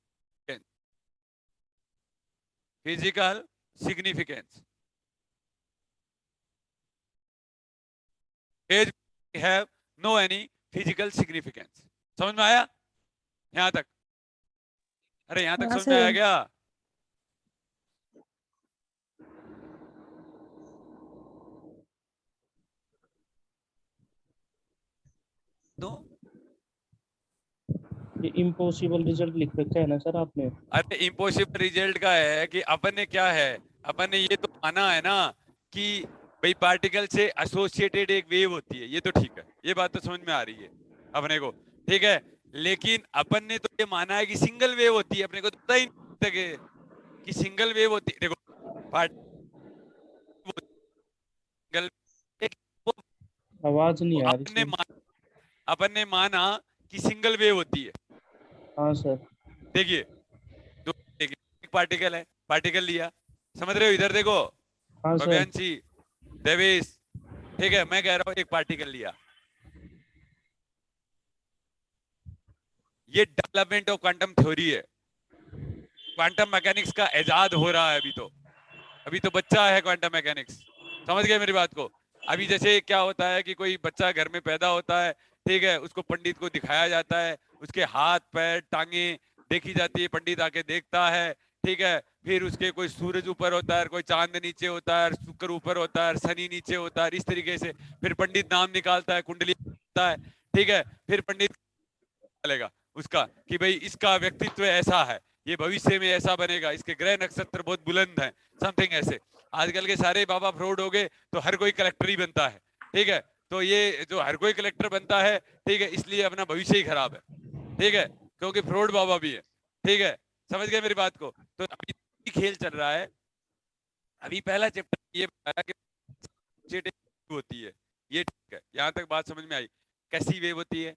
significance. Phase have no any physical significance. समझ में आया यहां तक? अरे यहां तक हाँ, समझ में आया सर। क्या? तो ये इम्पॉसिबल रिजल्ट लिख रखा है ना सर आपने? अरे इम्पॉसिबल रिजल्ट का है कि अपन ने क्या है, अपन ने ये तो माना है ना कि भाई पार्टिकल से एसोसिएटेड एक वेव होती है, ये तो ठीक है, ये बात तो समझ में आ रही है अपने को, ठीक है। लेकिन अपन ने तो ये माना है कि सिंगल वेव होती है, अपने को तो पता ही नहीं था कि सिंगल वेव होती है। देखो सिंगल, आवाज नहीं आ रही अपन ने सर। अपन ने माना कि सिंगल वेव होती है। हाँ सर। देखिए एक पार्टिकल है, पार्टिकल लिया, समझ रहे हो? इधर देखो हाँ सर। भव्यांशी, देवेश, ठीक है, मैं कह रहा हूं एक पार्टिकल लिया, ये डेवलपमेंट ऑफ क्वांटम थ्योरी है, क्वांटम मैकेनिक्स का इजाद हो रहा है अभी तो बच्चा है क्वांटम मैकेनिक्स। समझ गए मेरी बात को? अभी जैसे क्या होता है कि कोई बच्चा घर में पैदा होता है, ठीक है, उसको पंडित को दिखाया जाता है, उसके हाथ पैर टांगे देखी जाती है, पंडित आके देखता है, ठीक है, फिर उसके कोई सूरज ऊपर होता है, कोई चांद नीचे होता है, शुक्र ऊपर होता है, शनि नीचे होता है, इस तरीके से फिर पंडित नाम निकालता है, कुंडली निकालता है, ठीक है, फिर पंडित निकालेगा उसका कि भाई इसका व्यक्तित्व ऐसा है, ये भविष्य में ऐसा बनेगा, इसके ग्रह नक्षत्र बहुत बुलंद हैं, समथिंग ऐसे। आजकल के सारे बाबा फ्रॉड हो गए तो हर कोई कलेक्टर ही बनता है, ठीक है, तो ये जो हर कोई कलेक्टर बनता है, ठीक है, इसलिए अपना भविष्य ही खराब है, ठीक है, क्योंकि फ्रॉड बाबा भी है, ठीक है, समझ गए मेरी बात को? तो अभी खेल चल रहा है। अभी पहला चैप्टर ये बताया कि होती है, ये ठीक है, यहां तक बात समझ में आई। कैसी वेव होती है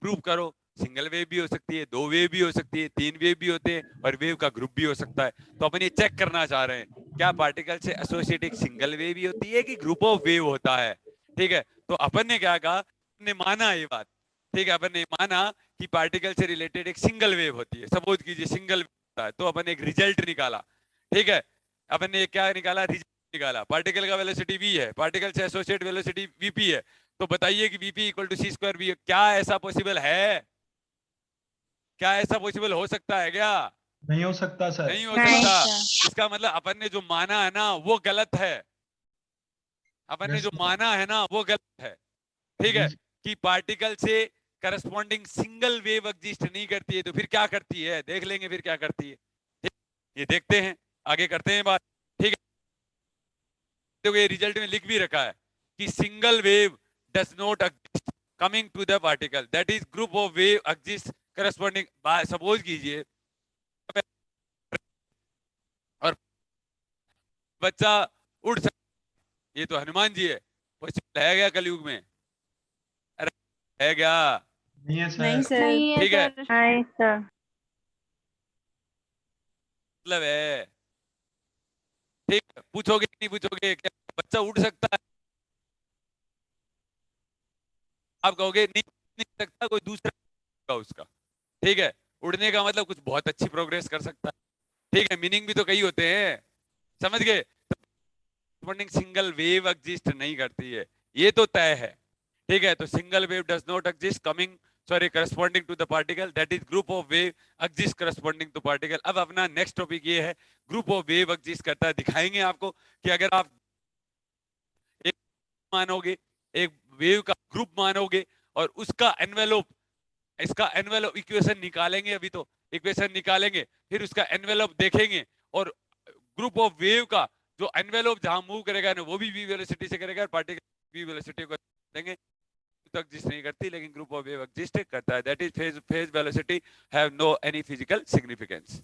प्रूव करो, सिंगल वेव भी हो सकती है, दो वेव भी हो सकती है, तीन वेव भी होते हैं, और वेव का ग्रुप भी हो सकता है। तो अपन ये चेक करना चाह रहे हैं क्या पार्टिकल से एसोसिएट एक सिंगल वेव ही होती है कि ग्रुप ऑफ वेव होता है, ठीक है। तो अपन ने क्या कहा, ने माना ये बात, ठीक है, अपन ने माना कि पार्टिकल से रिलेटेड एक सिंगल वेव होती है, सपोज कीजिए सिंगल वेव होता है, तो अपन एक रिजल्ट निकाला, ठीक है, अपन ने क्या निकाला, रिजल्ट निकाला, पार्टिकल का वेलोसिटी v है, पार्टिकल से एसोसिएट वेलोसिटी vp है, तो बताइए कि vp equal to C square v, क्या ऐसा पॉसिबल है? क्या ऐसा पॉसिबल हो सकता है क्या? नहीं हो सकता सर। नहीं हो नहीं, सकता। सर। इसका मतलब अपन ने जो माना है ना वो गलत है, अपन ने यस जो माना है ना वो गलत है, ठीक है, जी कि पार्टिकल से करस्पॉन्डिंग सिंगल वेव एग्जिस्ट नहीं करती है, तो फिर क्या करती है, देख लेंगे फिर क्या करती है, ठीक? ये देखते हैं, आगे करते हैं बात, ठीक है। तो ये रिजल्ट में लिख भी रखा है कि single wave does not exist coming to the particle, that is group of wave exist corresponding. Suppose कीजिए और बच्चा उड़ सकता, ये तो हनुमान जी है, पॉसिबल है क्या कलयुग में? अरे है क्या? नहीं है नहीं, सर। सर। नहीं है ठीक है, सर। नहीं, सर। मतलब है, ठीक है, पूछोगे कि नहीं पूछोगे, क्या बच्चा उड़ सकता है? आप कहोगे नहीं, नहीं सकता, कोई दूसरा होगा उसका, ठीक है, उड़ने का मतलब कुछ बहुत अच्छी प्रोग्रेस कर सकता है, ठीक है, मीनिंग भी तो कई होते हैं, समझ गए? सिंगल वेव एग्जिस्ट नहीं करती है, ये तो तय है, ठीक है। तो single wave does not exist coming sorry corresponding to the particle, that is group of wave exist corresponding to particle. अब अपना नेक्स्ट टॉपिक ये है, ग्रुप ऑफ वेव एग्जिस्ट करता है, दिखाएंगे आपको कि अगर आप एक मानोगे, एक वेव का ग्रुप मानोगे, और उसका एनवेलोप, इसका एनवेलोप इक्वेशन निकालेंगे, अभी तो इक्वेशन निकालेंगे, फिर उसका एनवेलोप देखेंगे, और ग्रुप ऑफ वेव का जो एनवेलोप जहां मूव करेगा ना वो भी वी वेलोसिटी से करेगा, पार्टिकल वी वेलोसिटी को देंगे, तो एग्जिस्ट नहीं करती, लेकिन ग्रुप ऑफ वेव एग्जिस्ट करता है, that is phase velocity have no any physical significance.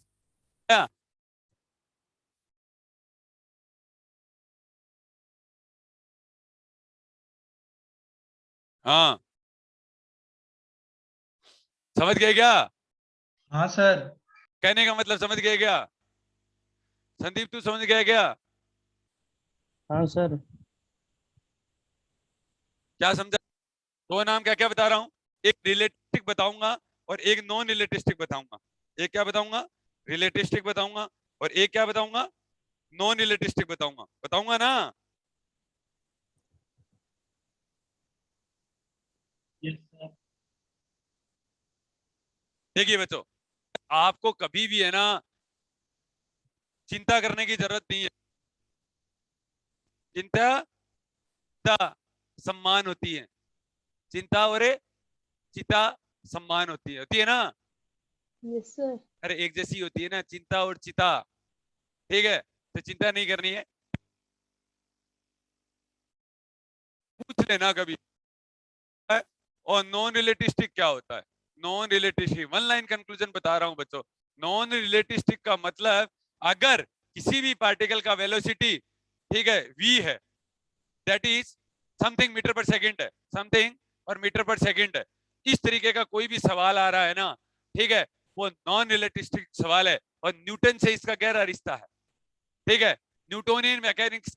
हाँ, समझ गए क्या? हाँ सर। कहने का मतलब समझ गए क्या? संदीप तू समझ गया क्या? हाँ सर। क्या समझा? दो नाम क्या क्या बता रहा हूँ, एक रिलेटिस्टिक बताऊंगा और एक नॉन रिलेटिस्टिक बताऊंगा। एक क्या बताऊंगा? रिलेटिस्टिक बताऊंगा, और एक क्या बताऊंगा? नॉन रिलेटिस्टिक बताऊंगा। बताऊंगा ना? Yes sir. देखिए बच्चों, आपको कभी भी है ना चिंता करने की जरूरत नहीं है। चिंता चिता सम्मान होती है। चिंता और चिता सम्मान होती है ना? Yes sir. अरे एक जैसी होती है ना चिंता और चिता, ठीक है? तो चिंता नहीं करनी है, पूछ लेना कभी। और नॉन रिलेटिस्टिक क्या होता है? नॉन रिलेटिस्टिक वन लाइन कंक्लूजन बता रहा हूं बच्चों। नॉन रिलेटिस्टिक का मतलब अगर किसी भी पार्टिकल का वेलोसिटी, ठीक है, v है, that is something metre per second है, समथिंग और मीटर पर सेकंड है, इस तरीके का कोई भी सवाल आ रहा है ना, ठीक है, वो नॉन रिलेटिस्टिक सवाल है। और न्यूटन से इसका गहरा रिश्ता है, ठीक है? न्यूटोनियन मैकेनिक्स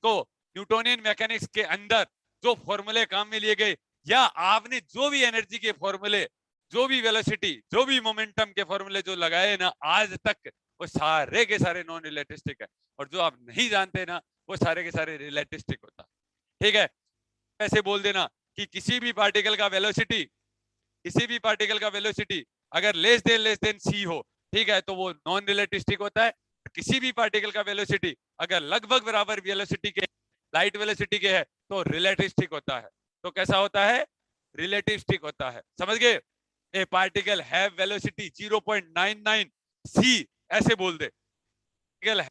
के अंदर जो फॉर्मूले काम में लिए गए, या आपने जो भी एनर्जी के फॉर्मूले, जो भी वेलोसिटी, जो भी मोमेंटम के फॉर्मूले जो लगाए ना आज तक, वो सारे के सारे नॉन रिलेटिस्टिक है। और जो आप नहीं जानते ना, वो सारे के सारे रिलेटिस्टिक होता है, ठीक है? ऐसे बोल देना कि किसी भी पार्टिकल का वेलोसिटी, किसी भी पार्टिकल का वेलोसिटी अगर लेस देन सी हो, ठीक है, तो वो नॉन रिलेटिस्टिक होता है। किसी भी पार्टिकल का वेलोसिटी अगर लगभग बराबर वेलोसिटी के, लाइट वेलोसिटी के है, तो रिलेटिस्टिक होता है। तो कैसा होता है? रिलेटिस्टिक होता है। समझ गए? ए पार्टिकल हैव वेलोसिटी 0.99 सी, ऐसे बोल दे पार्टिकल,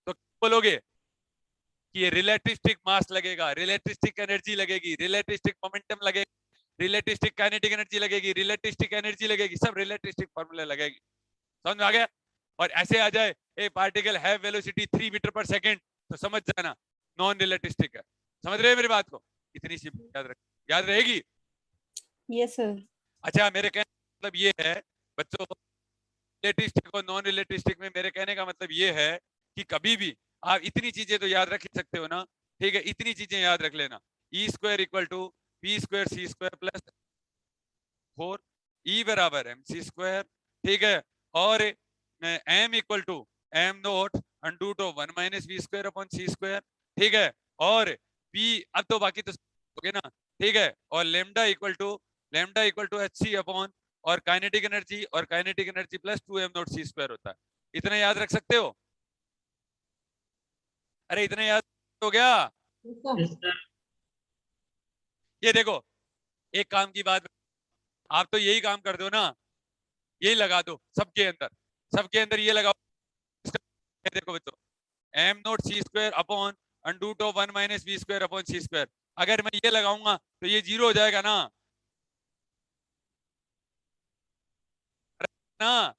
तो बोलोगे कि ये रिलेटिस्टिक मास लगेगा, रिलेटिस्टिक एनर्जी लगेगी, रिलेटिस्टिक मोमेंटम लगेगा, रिलेटिस्टिक काइनेटिक एनर्जी लगेगी, रिलेटिस्टिक एनर्जी लगेगी, सब रिलेटिस्टिक फॉर्मूले लगेगी। समझ में आ गया? और ऐसे आ जाए a particle have velocity 3 metre per second, तो समझ जाना नॉन रिलेटिस्टिक है। समझ रहे हैं मेरी बात को? इतनी सी याद रख, याद रहेगी? Yes sir. अच्छा, मेरे कहने का मतलब ये है बच्चों, रिलेटिस्टिक और नॉन रिलेटिस्टिक में मेरे कहने का मतलब ये है कि कभी भी आप इतनी चीजें तो याद रख सकते हो ना, ठीक है? इतनी चीजें याद रख लेना, E square equal to P square C square plus 4, ई बराबर एम सी स्क्वायर, ठीक है? और M equal to M not under root of 1 minus V square upon C square, ठीक है? और पी, अब तो बाकी तो हो गए ना, ठीक है? और lambda equal to H C upon और kinetic energy plus 2 M note C square होता है। इतना याद रख सकते हो? अरे इतना याद हो गया? Yes sir. ये देखो, एक काम की बात, आप तो यही काम कर दो ना, यही लगा दो सबके अंदर ये लगाओ। देखो बच्चों, M note C square upon under root of 1 minus V square upon C square, अगर मैं ये लगाऊंगा तो ये जीरो हो जाएगा ना, ना?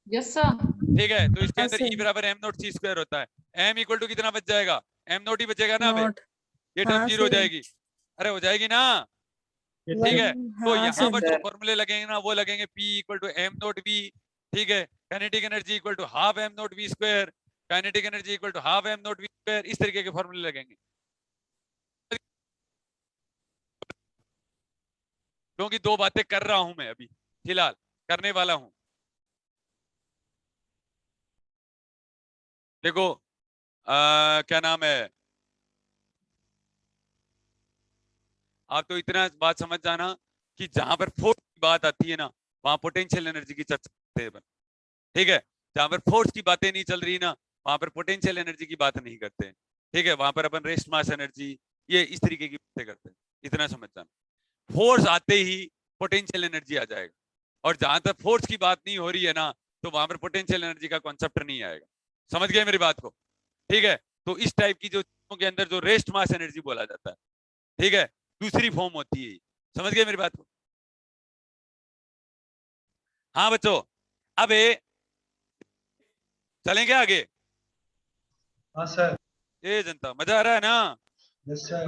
Yes sir. ठीक है, तो इसके हाँ, अंदर सर। ई बराबर एम नोट सी स्क्वायर होता है। एम इक्वल टू कितना बच जाएगा? एम नोट ही बचेगा ना? नोट। ये टर्म हाँ, जीरो हो सर। जाएगी। अरे हो जाएगी ना? ठीक है, तो हाँ यहाँ पर सर। जो फॉर्मूले लगेंगे ना, वो लगेंगे P equal to M nought V, ठीक है? Kinetic energy equal to half M nought V square, kinetic energy equal to half M nought V square, इस तरीके के फॉर्मूले लगेंगे, क्योंकि दो बातें कर रहा हूं मैं अभी, फिलहाल करने वाला हूं। देखो क्या नाम है, आप तो इतना बात समझ जाना कि जहां पर फोर्स की बात आती है ना, वहां पोटेंशियल एनर्जी की चर्चा करते हैं अपन, ठीक है? जहां पर फोर्स की बातें नहीं चल रही ना, वहां पर पोटेंशियल एनर्जी की बात नहीं करते हैं, ठीक है? वहां पर अपन रेस्ट मास एनर्जी, ये इस तरीके की बातें करते हैं, इतना समझ जाना। फोर्स आते ही पोटेंशियल एनर्जी आ जाएगा, और जहां तक फोर्स की बात नहीं हो रही है ना, तो वहां पर पोटेंशियल एनर्जी का कॉन्सेप्ट नहीं आएगा। समझ गए मेरी बात को? ठीक है, तो इस टाइप की जो चीजों के अंदर जो रेस्ट मास एनर्जी बोला जाता है, ठीक है, दूसरी फॉर्म होती है। समझ गए मेरी बात को? हाँ बच्चों, अब चलेंगे आगे? हाँ सर। ये जनता, मजा आ रहा है ना? Yes sir.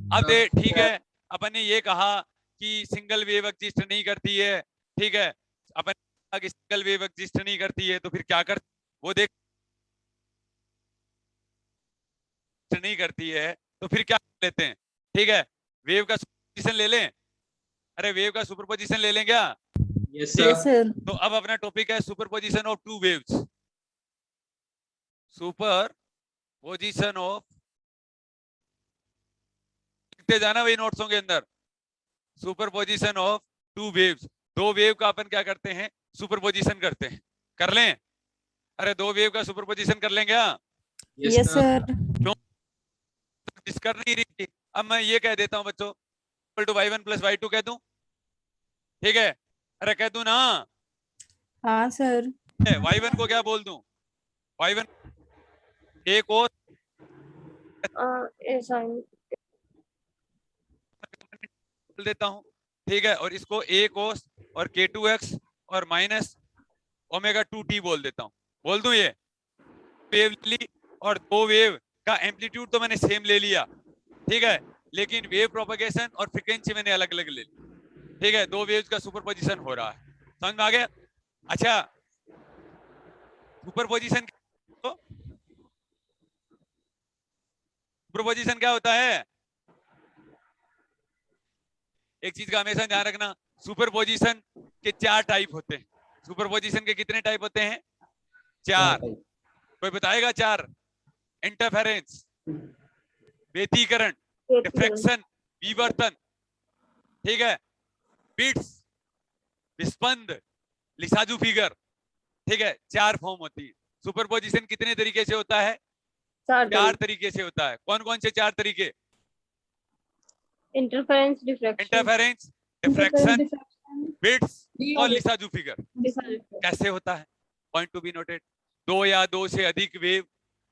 अब ठीक है, अपन ने ये कहा कि सिंगल वेव एग्जिस्ट नहीं करती है, ठीक है, अपन ने कहा कि सिंगल वेव एग्जिस्ट नहीं करती है, तो फिर क्या कर, वो देख नहीं करती है तो फिर क्या कर लेते हैं, ठीक है, वेव का सुपरपोजिशन ले लें। अरे वेव का सुपरपोजिशन ले लें क्या? Yes, sir. तो अब अपना टॉपिक है superposition of two waves. Superposition of, लिखते जाना वही नोट्सों के अंदर, सुपरपोजिशन ऑफ टू वेव्स। दो वेव का अपन क्या करते हैं, सुपरपोजिशन करते हैं, कर लें? अरे दो वेव का सुपरपोजिशन कर लें क्या? Yes, sir. जिस कर नहीं रही थी, अब मैं ये कह देता हूं बच्चों, equal to y1 plus y2 कह दूं, ठीक है? अरे कह दूं ना? हाँ सर। y1 को क्या बोल दूं? y1 एक और बोल देता हूं, ठीक है, और इसको a cos और k2x और माइनस ओमेगा 2t बोल देता हूं। बोल दूं ये वेव ली, और दो वेव का एम्पलीट्यूड तो मैंने सेम ले लिया, ठीक है, लेकिन वेव प्रोपगेशन और फ्रीक्वेंसी मैंने अलग अलग ले ली, ठीक है, दो वेव्स का सुपरपोजिशन हो रहा है, समझ में आ गया? अच्छा, सुपरपोजिशन सुपरपोजिशन क्या होता है? एक चीज का हमेशा ध्यान रखना, सुपरपोजिशन के चार टाइप होते हैं। सुपरपोजिशन के कितने टाइप होते हैं? चार। कोई बताएगा चार? इंटरफेरेंस, व्यतिकरण, डिफ्रैक्शन, विवर्तन, ठीक है, बिट्स, विस्पंद, लिसाजू फिगर, ठीक है, चार फॉर्म होती है। सुपरपोजिशन कितने तरीके से होता है? चार तरीके से होता है। कौन कौन से चार तरीके? Interference, diffraction, interference, diffraction, bits और लिसाजू फिगर। कैसे होता है? पॉइंट टू बी नोटेड, दो या दो से अधिक वेव,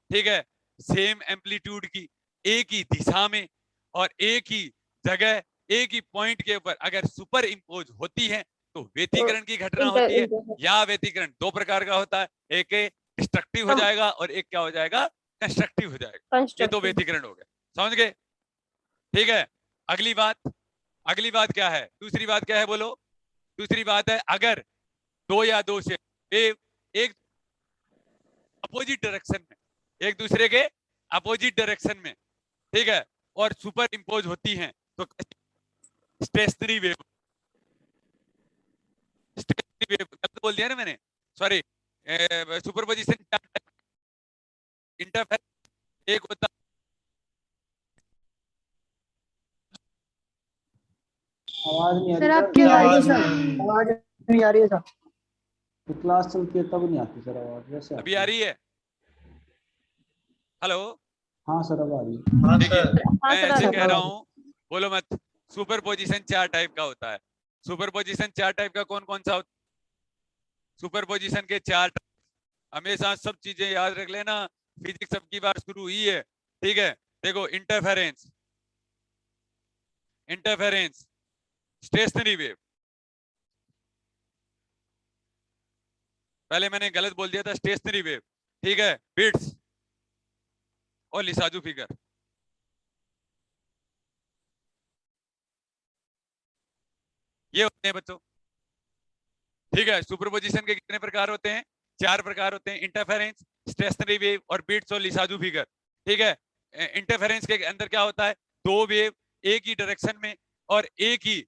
ठीक है, सेम एम्पलीट्यूड की, एक ही दिशा में और एक ही जगह, एक ही पॉइंट के ऊपर अगर सुपर इम्पोज होती है तो व्यतिकरण की घटना होती है। या व्यतिकरण दो प्रकार का होता है, एक डिस्ट्रक्टिव हो जाएगा और एक क्या हो जाएगा? कंस्ट्रक्टिव हो जाएगा। ये दो व्यतिकरण हो गए, समझ गए? ठीक है, अगली बात क्या है? दूसरी बात क्या है बोलो? दूसरी बात है, अगर दो या दो से वेव एक अपोजिट डायरेक्शन में, एक दूसरे के अपोजिट डायरेक्शन में, ठीक है, और सुपर इम्पोज होती हैं तो स्टेशनरी वेव, गलत बोल दिया ना मैंने, सॉरी, सुपरपोजिशन इंटरफेरेंस एक होता, आवाज नहीं आ सर रही आपकी आवाज आवाज नहीं। आवाज नहीं आ रही है सर। तो क्लास चलती है तब नहीं आती सर आवाज, वैसे अभी आ रही है? हेलो, हाँ सर अब आ रही है। हाँ देखिए सर। मैं ऐसे कह रहा हूँ, बोलो मत। सुपरपोजिशन चार टाइप का होता है। सुपरपोजिशन चार टाइप का कौन कौन सा होता है? सुपरपोजिशन के चार टाइप, हमेशा सब चीजें याद रख लेना, फिजिक्स सबकी बार शुरू हुई है, ठीक है। देखो, इंटरफेरेंस, इंटरफेरेंस, स्टेशनरी वेव, पहले मैंने गलत बोल दिया था, स्टेशनरी वेव, ठीक है, बिट्स और लिसाजू फिगर। ये होते हैं बच्चों, ठीक है। सुपरपोजिशन के कितने प्रकार होते हैं? चार प्रकार होते हैं, इंटरफेरेंस, स्टेशनरी वेव और बिट्स और लिसाजू फिगर, ठीक है। इंटरफेरेंस के अंदर क्या होता है? दो वेव एक ही डायरेक्शन में और एक ही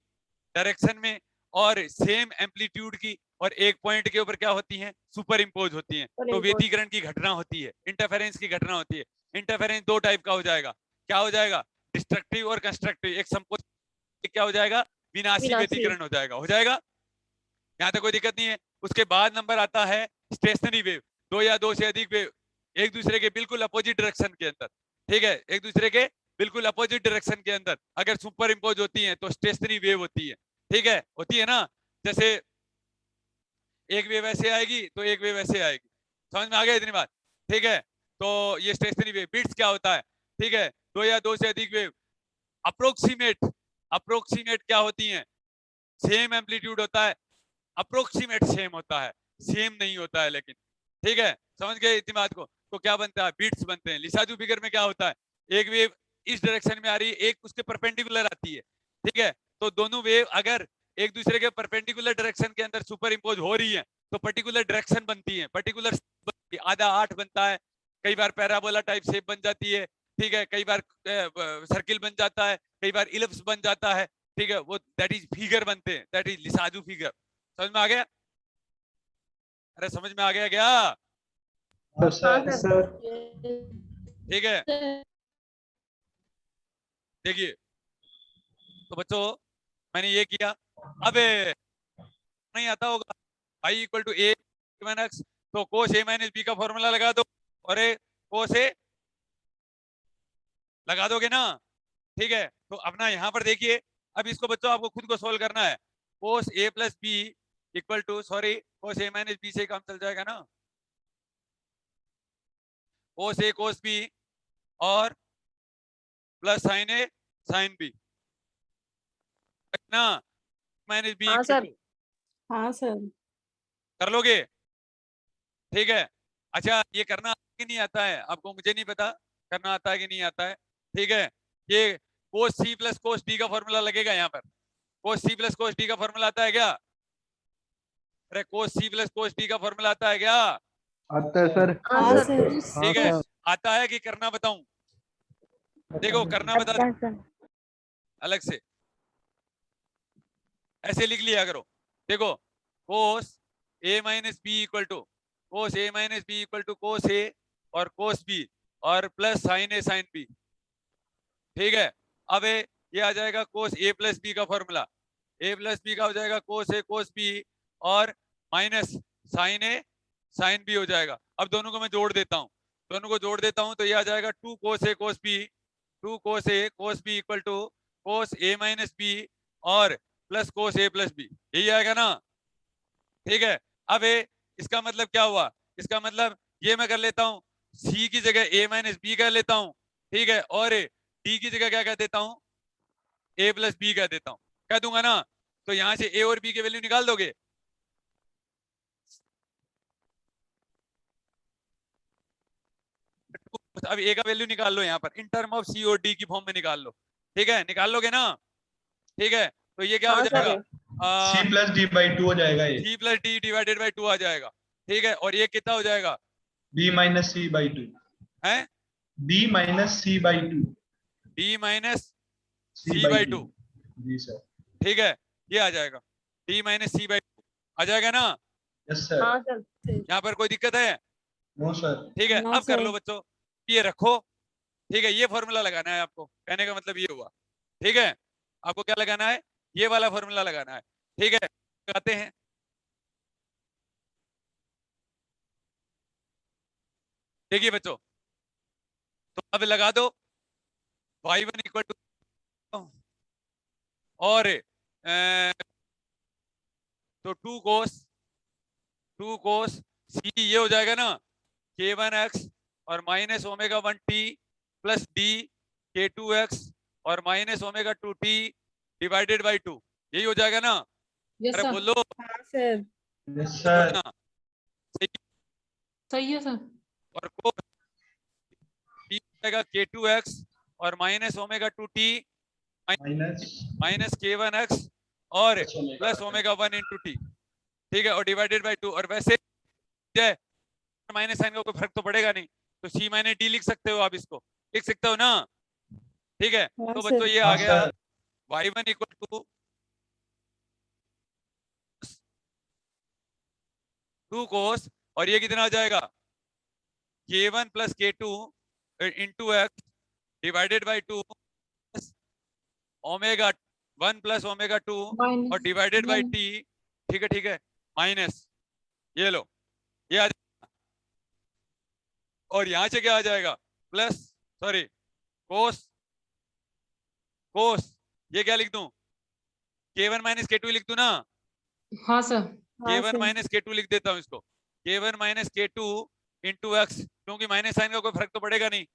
डायरेक्शन में और सेम एम्पलीट्यूड की और एक पॉइंट के ऊपर क्या होती हैं? सुपर इम्पोज होती हैं, तो व्यतिकरण की घटना होती है, इंटरफेरेंस की घटना होती है। इंटरफेरेंस दो टाइप का हो जाएगा, क्या हो जाएगा? डिस्ट्रक्टिव और कंस्ट्रक्टिव। एक संपोज क्या हो जाएगा? विनाशी व्यतिकरण हो जाएगा, हो जाएगा, यहाँ तक कोई दिक्कत नहीं है। उसके बाद नंबर आता है स्टेशनरी वेव, दो या दो से अधिक वेव एक दूसरे के बिल्कुल अपोजिट डायरेक्शन के अंदर, ठीक है, एक दूसरे के बिल्कुल अपोजिट डायरेक्शन के अंदर अगर सुपर इम्पोज होती है तो स्टेशनरी वेव होती है, ठीक है, होती है ना। जैसे एक वेव ऐसे आएगी तो एक वेव ऐसे आएगी, समझ में आ गया इतनी बात? ठीक है, तो ये स्टेशनरी वेव। बिट्स क्या होता है? ठीक है, दो या दो से अधिक वेव अप्रोक्सीमेट, अप्रोक्सीमेट क्या होती हैं? सेम एम्पलीट्यूड होता है, अप्रोक्सीमेट सेम होता है, सेम नहीं होता है लेकिन, ठीक है, समझ गए इतनी बात को? तो क्या बनता है? बीट्स बनते हैं। लिसाजू फिगर में क्या होता है? एक वेव इस डायरेक्शन में आ रही है, एक उसके परपेंडिकुलर आती है, ठीक है। तो दोनों वेव अगर एक दूसरे के परपेंडिकुलर डायरेक्शन के अंदर सुपर इम्पोज हो रही है तो पर्टिकुलर डायरेक्शन बनती है, पर्टिकुलर आधा 8 बनता है, कई बार पैराबोला टाइप शेप बन जाती है, ठीक है, कई बार सर्किल बन जाता है, कई बार इलिप्स बन जाता है, ठीक है, वो दैट इज फिगर बनते हैं, दैट इज लिसाजू फिगर। समझ में आ गया? अरे समझ में आ गया क्या? हाँ सर। ठीक है, देखिए तो बच्चों मैंने ये किया, अब नहीं आता होगा i equal to A X, तो कोस ए माइनस बी का फॉर्मूला लगा दो, और ए कोस ए लगा दोगे ना, ठीक है। तो अपना यहाँ पर देखिए, अब इसको बच्चों आपको खुद को सोल्व करना है। Cos A plus B equal to, sorry, cos A minus B से काम चल जाएगा ना, कोस ए कोस बी और plus sine A sine B ना, माइनस बी हाँ सर। हाँ सर। कर लोगे? ठीक है। अच्छा ये करना आता कि नहीं आता है आपको? मुझे नहीं पता करना आता है कि नहीं आता है, ठीक है। ये कोस सी प्लस कोस डी का फॉर्मूला लगेगा यहाँ पर, कोस सी प्लस कोस डी का फॉर्मूला आता है क्या? अरे कोस सी प्लस कोस डी का फॉर्मूला आता है क्या? आता है सर। हाँ सर। ठीक है, आता है कि करना बताऊं? देखो करना बता अच्छा सर। अलग से ऐसे लिख लिया करो। देखो cos A minus B equal to, cos A minus B equal to cos A और कोस बी और plus sine A sine B, ठीक है। अब ये आ जाएगा कोस ए प्लस बी का फॉर्मूला, ए प्लस बी का हो जाएगा कोस ए कोस बी और minus sine A sine B हो जाएगा। अब दोनों को मैं जोड़ देता हूँ, दोनों को जोड़ देता हूँ तो ये आ जाएगा 2 cos A cos B, 2 cos A cos B equal to cos A minus B और plus cos A plus B, यही आएगा ना, ठीक है। अब इसका मतलब क्या हुआ? इसका मतलब ये मैं कर लेता हूँ, सी की जगह ए माइनस बी कर लेता हूँ, ठीक है, और डी की जगह क्या कह देता हूँ? ए प्लस बी कह देता हूँ, कह दूंगा ना। तो यहां से ए और बी की वैल्यू निकाल दोगे? अब ए का वैल्यू निकाल लो यहाँ पर, इन टर्म ऑफ सी और डी की फॉर्म में निकाल लो, ठीक है, निकाल लोगे ना, ठीक है। तो ये क्या हो जाएगा? सी प्लस डी बाई 2 हो जाएगा ये। C plus D divided by 2 आ जाएगा, ठीक है। और ये कितना हो जाएगा? बी माइनस सी बाई 2 है, B minus C by 2 D minus C by 2, जी सर। ठीक है, ये आ जाएगा डी माइनस सी बाई 2 आ जाएगा ना। Yes sir. हाँ सर। यहाँ पर कोई दिक्कत है? No sir. ठीक है, नो अब कर सर। लो बच्चों, ये रखो, ठीक है। ये फॉर्मूला लगाना है आपको, कहने का मतलब ये हुआ, ठीक है। आपको क्या लगाना है? ये वाला फॉर्मूला लगाना है, ठीक है। लगाते हैं, देखिए बच्चों, तो अब लगा दो y1 इक्वल टू, और तो 2 कोस सी ये हो जाएगा ना, k1x और minus omega 1t plus D k2x और minus omega 2t divided by 2, यही हो जाएगा ना। यस अरे सर। बोलो हाँ सर। Yes sir. ना, सही। सही है सर। और कोस टी जाएगा k2x और minus omega 2t minus k1x और प्लस ओमेगा 1 इंटू टी, ठीक है, और डिवाइडेड बाई 2। और वैसे माइनस साइन का कोई फर्क तो पड़ेगा नहीं, तो सी माइनस डी लिख सकते हो आप, इसको लिख सकते हो ना, ठीक है। हाँ तो सर। बच्चों ये आ गया y1 इक्वल टू 2 कोस, और ये कितना आ जाएगा? k1 plus k2 into x divided by 2 omega 1 plus omega 2 और डिवाइडेड बाई टी, ठीक है, ठीक है, माइनस ये लो, ये आ जाएगा। और यहां से क्या आ जाएगा? प्लस, सॉरी, कोस, कोस ये क्या लिख दूं? k1 माइनस k2 लिख दूं ना? हाँ सर। k1 माइनस k2 लिख देता हूं इसको, k1 minus k2 into x, क्योंकि माइनस साइन का कोई फर्क तो पड़ेगा नहीं,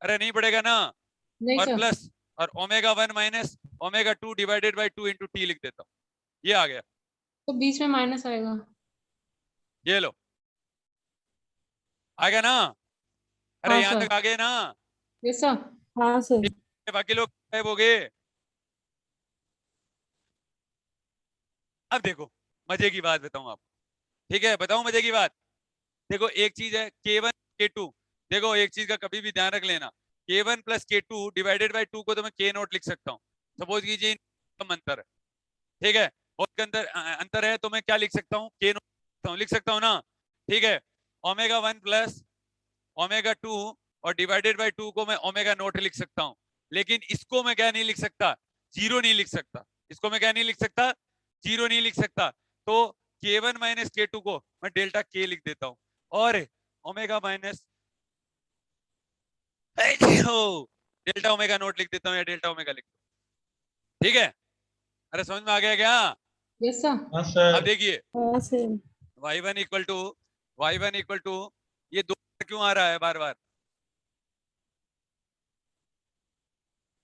अरे नहीं पड़ेगा ना। नहीं और सर। प्लस और omega 1 minus omega 2 divided by 2 into T लिख देता हूँ, ये आ गया, तो बीच में माइनस आएगा। ये लो, आ गया ना। अरे हाँ यहाँ सर। तक आ गए ना? Yes sir. हाँ सर। बाकी लोग गायब हो गए। अब देखो मजे की बात बताऊं आपको, ठीक है, बताऊं मजे की बात। देखो एक चीज है K1 K2, देखो एक चीज का कभी भी ध्यान रख लेना, K1 plus K2 divided by 2 को तो मैं K नोट लिख सकता हूँ। सपोज कीजिए कम अंतर है, ठीक है, बहुत के अंदर अंतर है तो मैं क्या लिख सकता हूँ, K नोट लिख सकता हूँ ना, ठीक है। ओमेगा 1 प्लस ओमेगा 2 और डिवाइडेड बाई 2 को मैं ओमेगा नोट लिख सकता हूँ, लेकिन इसको मैं क्या नहीं लिख सकता, जीरो नहीं लिख सकता। इसको मैं क्या नहीं लिख सकता, जीरो नहीं लिख सकता। तो K1 माइनस K2 को मैं डेल्टा K लिख देता हूँ, और omega minus delta omega naught लिख देता हूँ, या डेल्टा ओमेगा लिख देता हूँ, ठीक है। अरे समझ में आ गया क्या? Yes sir. हाँ अब सर। देखिए हाँ सर। y1 इक्वल टू ये दो क्यों आ रहा है बार बार,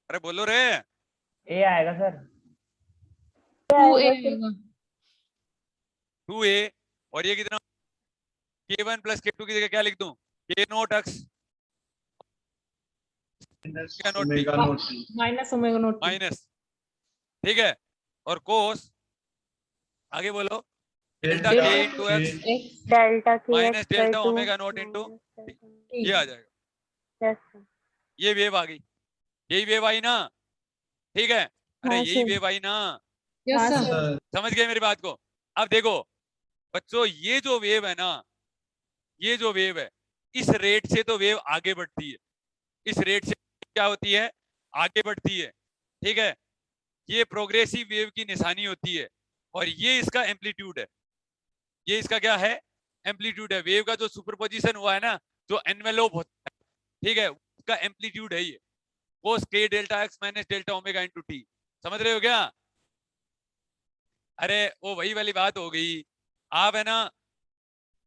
अरे बोलो रे। ए आएगा सर। 2A आएगा। 2a और ये कितना, K1 प्लस K2 की जगह क्या लिख दूं, K nought x minus nought t omega nought t. Minus omega nought t. Minus, ठीक है, और कोस आगे बोलो delta delta K delta into K x x delta k minus x by delta 2 omega nought into t. ये आ जाएगा। Yes sir. ये wave आ गई, यही वेव आई ना, ठीक है, अरे हाँ यही सर। वेव आई ना, यस हाँ सर। सर। समझ गए मेरी बात को। अब देखो बच्चों ये जो वेव है ना, ये जो वेव है इस रेट से तो वेव आगे बढ़ती है, इस रेट से क्या होती है, आगे बढ़ती है, ठीक है। ये प्रोग्रेसिव वेव की निशानी होती है, और ये इसका एम्पलीट्यूड है, ये इसका क्या है, एम्पलीट्यूड है। वेव का जो सुपरपोजिशन हुआ है ना, जो एनवेलोप होता है, ठीक है, उसका एम्पलीट्यूड है ये, कोस k delta x minus delta omega into T. समझ रहे हो क्या? अरे वो वही वाली बात हो गई, आप है ना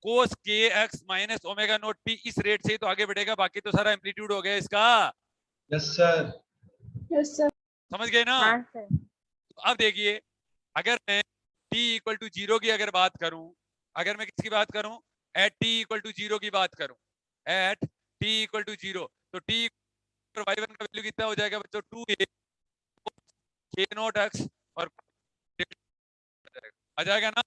कोस के x minus omega nought T इस रेट से ही तो आगे बढ़ेगा, बाकी तो सारा एम्पलीट्यूड हो गया इसका। Yes sir. Yes sir. समझ गए ना? हाँ सर। तो अब देखिए अगर मैं t इक्वल टू जीरो की अगर बात करूं, अगर मैं किसकी बात करूं, at t equal to zero की बात करूं, at t equal to zero, तो t पर y1 का वैल्यू कितना हो जाएगा बच्चों, 2a k नोट x और आ जाएगा ना,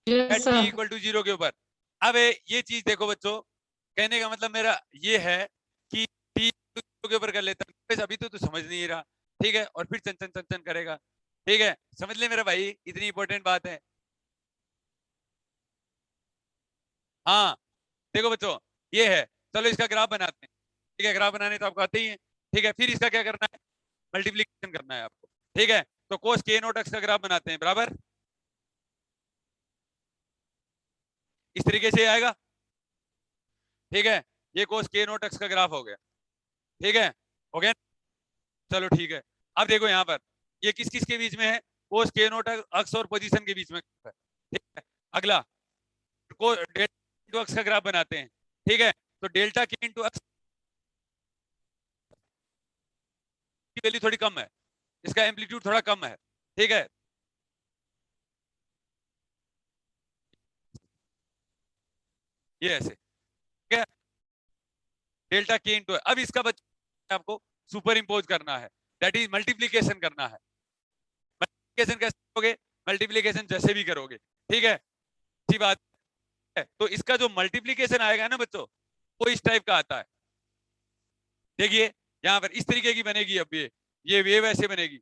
yes T sir. Equal to zero के ऊपर। अब ये चीज देखो बच्चों, कहने का मतलब मेरा ये है कि टी के ऊपर कर लेता हूं, अभी तो तू समझ नहीं रहा, ठीक है, और फिर चंचन चंचन करेगा, ठीक है, समझ ले मेरा भाई, इतनी इंपॉर्टेंट बात है। हाँ देखो बच्चों ये है, चलो इसका ग्राफ बनाते हैं, ठीक है, ग्राफ बनाने तो आपको आते ही है, ठीक है, फिर इसका क्या करना है, मल्टीप्लीकेशन करना है आपको, ठीक है। तो कोस के नोट एक्स का ग्राफ बनाते हैं, बराबर इस तरीके से आएगा, ठीक है, ये कोस के नोट एक्स का ग्राफ हो गया, ठीक है, हो गया, चलो ठीक है। अब देखो यहाँ पर ये किस किस के बीच में है, कोस के नोट एक्स और पोजीशन के बीच में है, ठीक है। अगला को डेल्टा इंटू एक्स का ग्राफ बनाते हैं, ठीक है, तो डेल्टा के इंटू एक्स की वैल्यू थोड़ी कम है, इसका एम्पलीट्यूड थोड़ा कम है, ठीक है, ये ऐसे, ठीक है, डेल्टा के इंटू, अब इसका बच्चा आपको सुपर इंपोज करना है, दैट इज मल्टीप्लीकेशन करना है। मल्टीप्लीकेशन कैसे करोगे, मल्टीप्लीकेशन जैसे भी करोगे, ठीक है, अच्छी बात है। तो इसका जो मल्टीप्लीकेशन आएगा ना बच्चों, वो इस टाइप का आता है, देखिए यहाँ पर इस तरीके की बनेगी, अब ये वेव ऐसे बनेगी,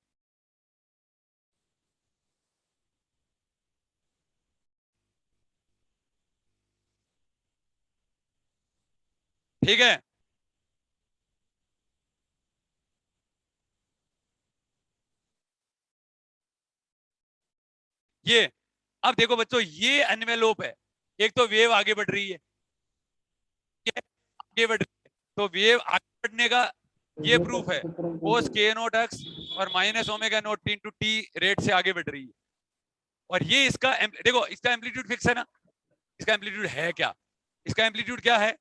ठीक है, ये अब देखो बच्चों ये एनवेलोप है, एक तो वेव आगे बढ़ रही है, ये आगे बढ़ रही है, तो वेव आगे बढ़ने का ये प्रूफ है, कोस के नोट एक्स और minus omega nought T into T rate से आगे बढ़ रही है, और ये इसका देखो इसका एम्पलीट्यूड फिक्स है ना, इसका एम्पलीट्यूड है क्या, इसका एम्पलीट्यूड क्या है,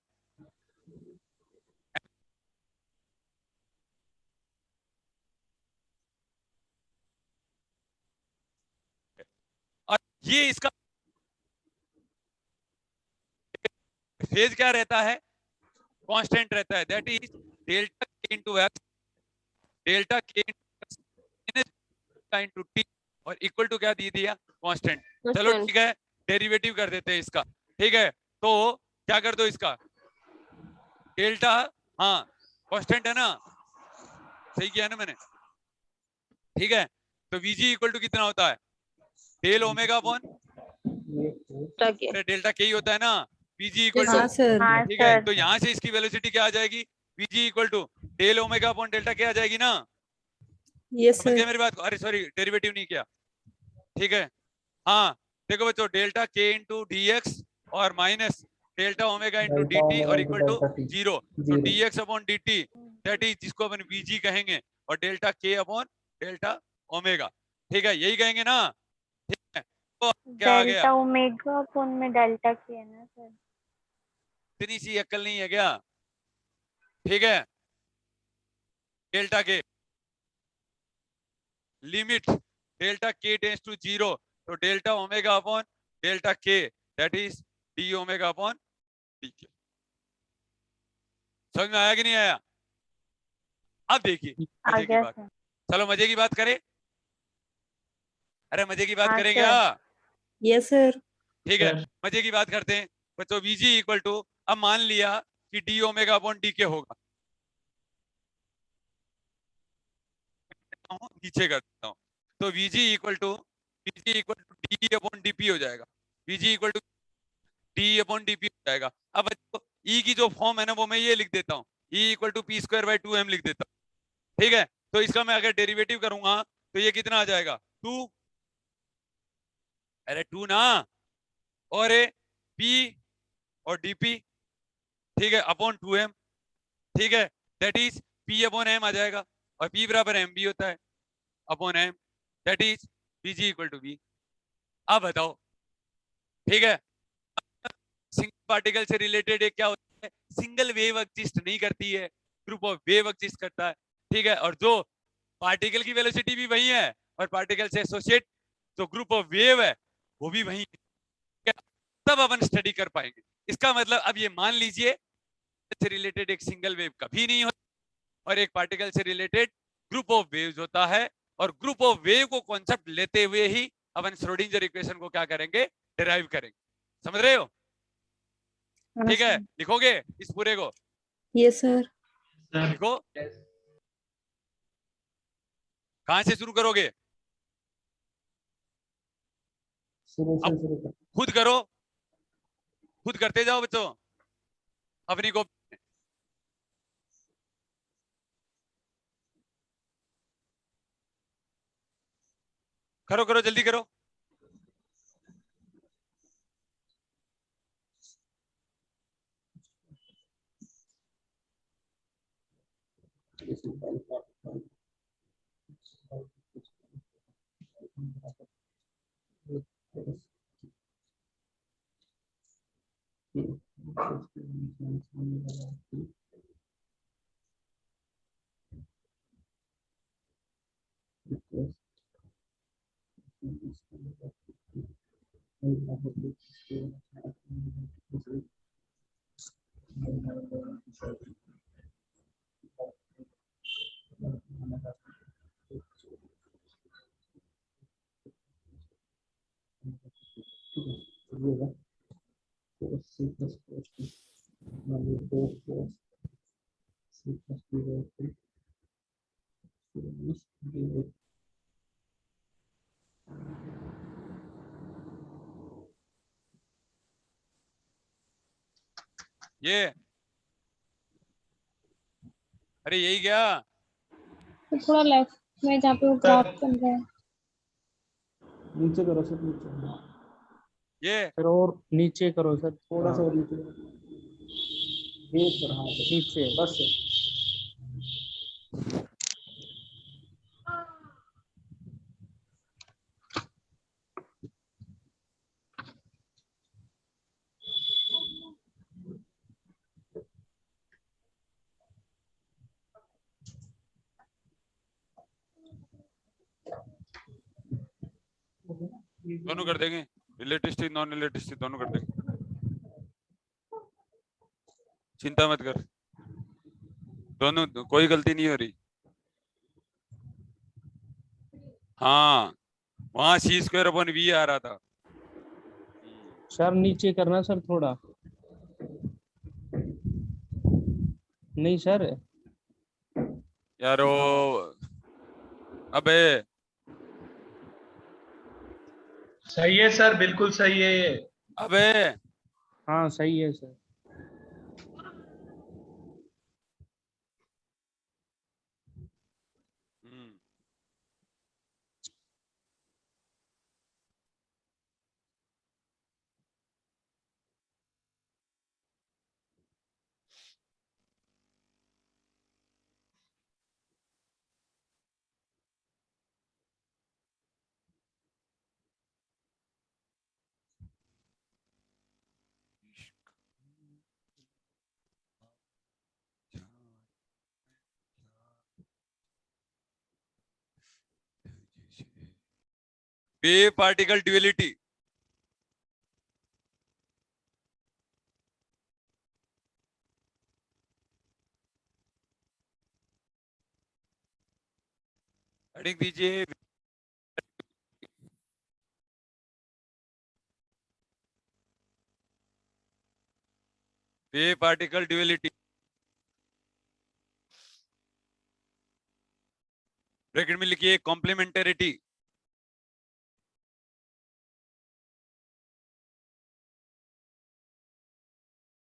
और ये इसका फेज क्या रहता है, कांस्टेंट रहता है, that is delta into x delta के इंटू टी और इक्वल टू क्या दिया कांस्टेंट। चलो ठीक है, डेरिवेटिव कर देते हैं इसका। ठीक है, तो क्या कर दो इसका डेल्टा, हाँ कांस्टेंट है ना, सही किया ना मैंने। ठीक है, तो वीजी इक्वल टू कितना होता है डेल ओमेगा अपॉन डेल्टा के ही होता है ना, वीजी इक्वल टू। हाँ सर। ठीक है, तो यहाँ से इसकी वेलोसिटी क्या आ जाएगी, VG equal to del omega upon delta क्या आ जाएगी ना। यस समझ गए सर। मेरी बात को? अरे सॉरी डेरिवेटिव नहीं किया। ठीक है, हाँ देखो बच्चों, डेल्टा के इंटू डी एक्स और minus delta omega into D T और इक्वल टू 0। तो D x upon D T that is जिसको अपन वीजी कहेंगे और डेल्टा के अपॉन डेल्टा ओमेगा। ठीक है, यही कहेंगे ना। ठीक है, तो क्या आ गया, डेल्टा ओमेगा अपॉन में डेल्टा के है ना सर। इतनी सी अक्ल नहीं है क्या। ठीक है, डेल्टा के लिमिट डेल्टा के टेंस टू 0, तो डेल्टा ओमेगा अपॉन डेल्टा के that is D omega upon D के। समझ में आया कि नहीं आया? अब देखिए आ मजे की गया बात, सर। चलो मजे की बात करें। अरे मजे की बात हाँ, करें सर। क्या? Yes sir. ठीक है, सर। मजे की बात करते हैं बच्चों। वीजी इक्वल टू, अब मान लिया कि डी ओमेगा अपॉन डी के होगा, नीचे कर देता हूँ, तो VG equal to D upon DP हो जाएगा। VG equal to D upon DP हो जाएगा। अब बच्चों ई की जो फॉर्म है ना वो मैं ये लिख देता हूँ, E equal to P square by 2m लिख देता हूँ। ठीक है, तो इसका मैं अगर डेरिवेटिव करूंगा तो ये कितना आ जाएगा 2, अरे 2 ना, और ए पी और डीपी, ठीक है, अपॉन 2m। ठीक है, that is p upon m आ जाएगा और पी बराबर एम बी होता है upon m, that is p g equal to b. अब बताओ, ठीक है, सिंगल पार्टिकल से रिलेटेड एक क्या होता है, सिंगल वेव एग्जिस्ट नहीं करती है, ग्रुप ऑफ वेव एग्जिस्ट करता है। ठीक है, और जो पार्टिकल की वेलोसिटी भी वही है और पार्टिकल से एसोसिएट जो ग्रुप ऑफ वेव है वो भी वही है, तब अपन स्टडी कर पाएंगे। इसका मतलब अब ये मान लीजिए से रिलेटेड एक सिंगल वेव कभी नहीं होता और एक पार्टिकल से रिलेटेड ग्रुप ऑफ वेव्स होता है, और ग्रुप ऑफ वेव को कॉन्सेप्ट लेते हुए ही अपन श्रोडिंगर इक्वेशन को क्या करेंगे, डिराइव करेंगे। समझ रहे हो? ठीक है, लिखोगे इस पूरे को? Yes sir. लिखो, कहां से शुरू करोगे? शुरू से शुरू कर। खुद करो, खुद करते जाओ बच्चों अपनी को। करो करो जल्दी करो। ये अरे यही क्या, तो थोड़ा लेफ्ट में जहाँ पे वो ग्राफ चल रहा है। नीचे करो सर, नीचे। ये सर और नीचे करो सर, थोड़ा सा और नीचे करो। एक पर, हाँ सर। नीचे बस सर। दोनों कर देंगे, रिलेटिविस्टिक नॉन रिलेटिविस्टिक दोनों कर देंगे, चिंता मत कर, दोनों कोई गलती नहीं हो रही। हाँ वहां सी स्क्वायर अपन वी आ रहा था। सर नीचे करना सर थोड़ा। नहीं सर। यारो अबे सही है सर, बिल्कुल सही है ये। अबे हाँ सही है सर। हम्म, वेव पार्टिकल ड्यूअलिटी। हेडिंग दीजिए। Wave particle duality. ब्रैकेट में लिखिए कॉम्प्लीमेंटेरिटी।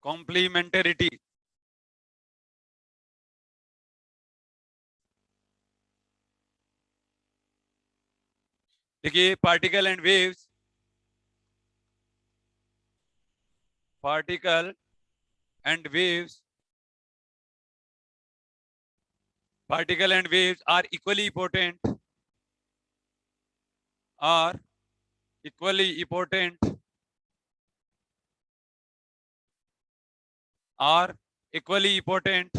कॉम्प्लीमेंटेरिटी। देखिए particle and waves, particle and waves, particle and waves are equally important, are equally important, are equally important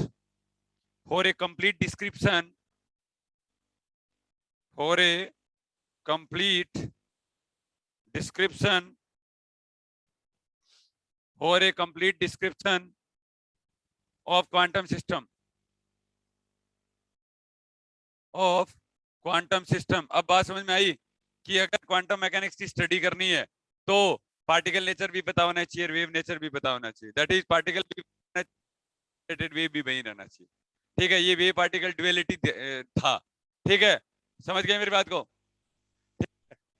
for a complete description, for a complete description, for a complete description of quantum system, of quantum system। अब बात समझ में आई कि अगर quantum mechanics की study करनी है तो पार्टिकल नेचर भी पता होना चाहिए, वेव नेचर भी पता होना चाहिए। दैट इज पार्टिकल वेव भी वही रहना चाहिए। ठीक है, ये वेव पार्टिकल ड्युअलिटी था। ठीक है, समझ गए मेरी बात को?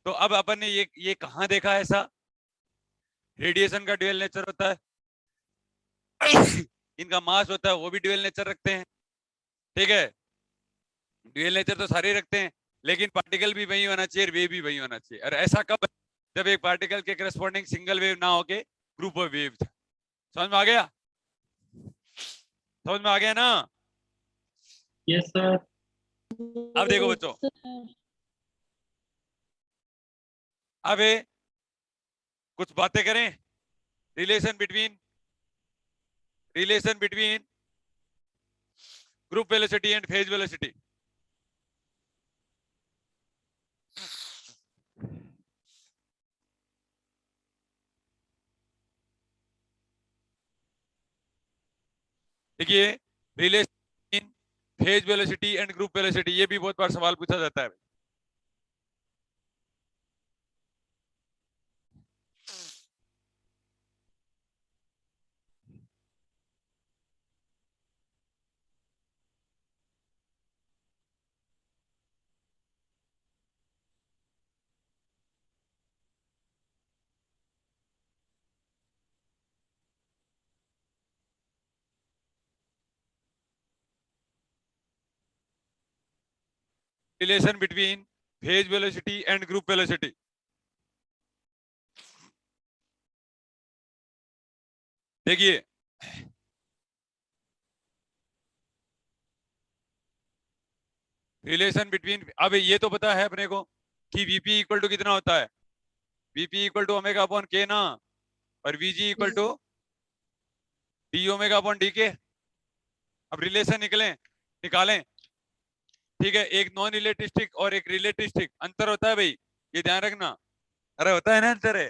तो अब अपन ने ये कहाँ देखा है ऐसा? रेडिएशन का ड्यूअल नेचर होता है, इनका मास होता है वो भी ड्यूअल नेचर रखते हैं। ठीक है, ड्यूअल नेचर तो सारे रखते हैं, लेकिन पार्टिकल भी वही होना चाहिए, वेव भी वही होना चाहिए। और ऐसा कब? जब एक पार्टिकल के करस्पॉन्डिंग सिंगल वेव ना होके ग्रुप ऑफ वेव था। समझ में आ गया? समझ में आ गया ना? Yes sir. अब देखो बच्चों, अब कुछ बातें करें relation between group velocity and phase velocity. देखिए relation phase velocity and group velocity, ये भी बहुत बार सवाल पूछा जाता है। Relation between phase velocity and group velocity. देखिए रिलेशन बिटवीन, अब ये तो पता है अपने को कि वीपी इक्वल टू कितना होता है? VP equal to omega upon K ना, और VG equal to D omega upon D K. अब रिलेशन निकालें। ठीक है, एक नॉन रिलेटिस्टिक और एक रिलेटिस्टिक अंतर होता है भाई, ये ध्यान रखना। अरे होता है ना अंतर है।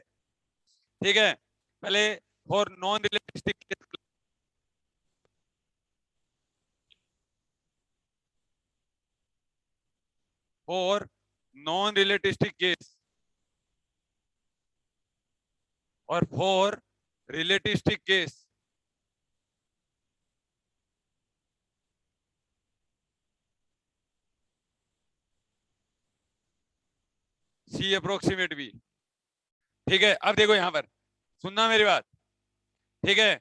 ठीक है, पहले for non relativistic for non relativistic case और for relativistic case c approximate भी। ठीक है, अब देखो यहां पर सुनना मेरी बात। ठीक है,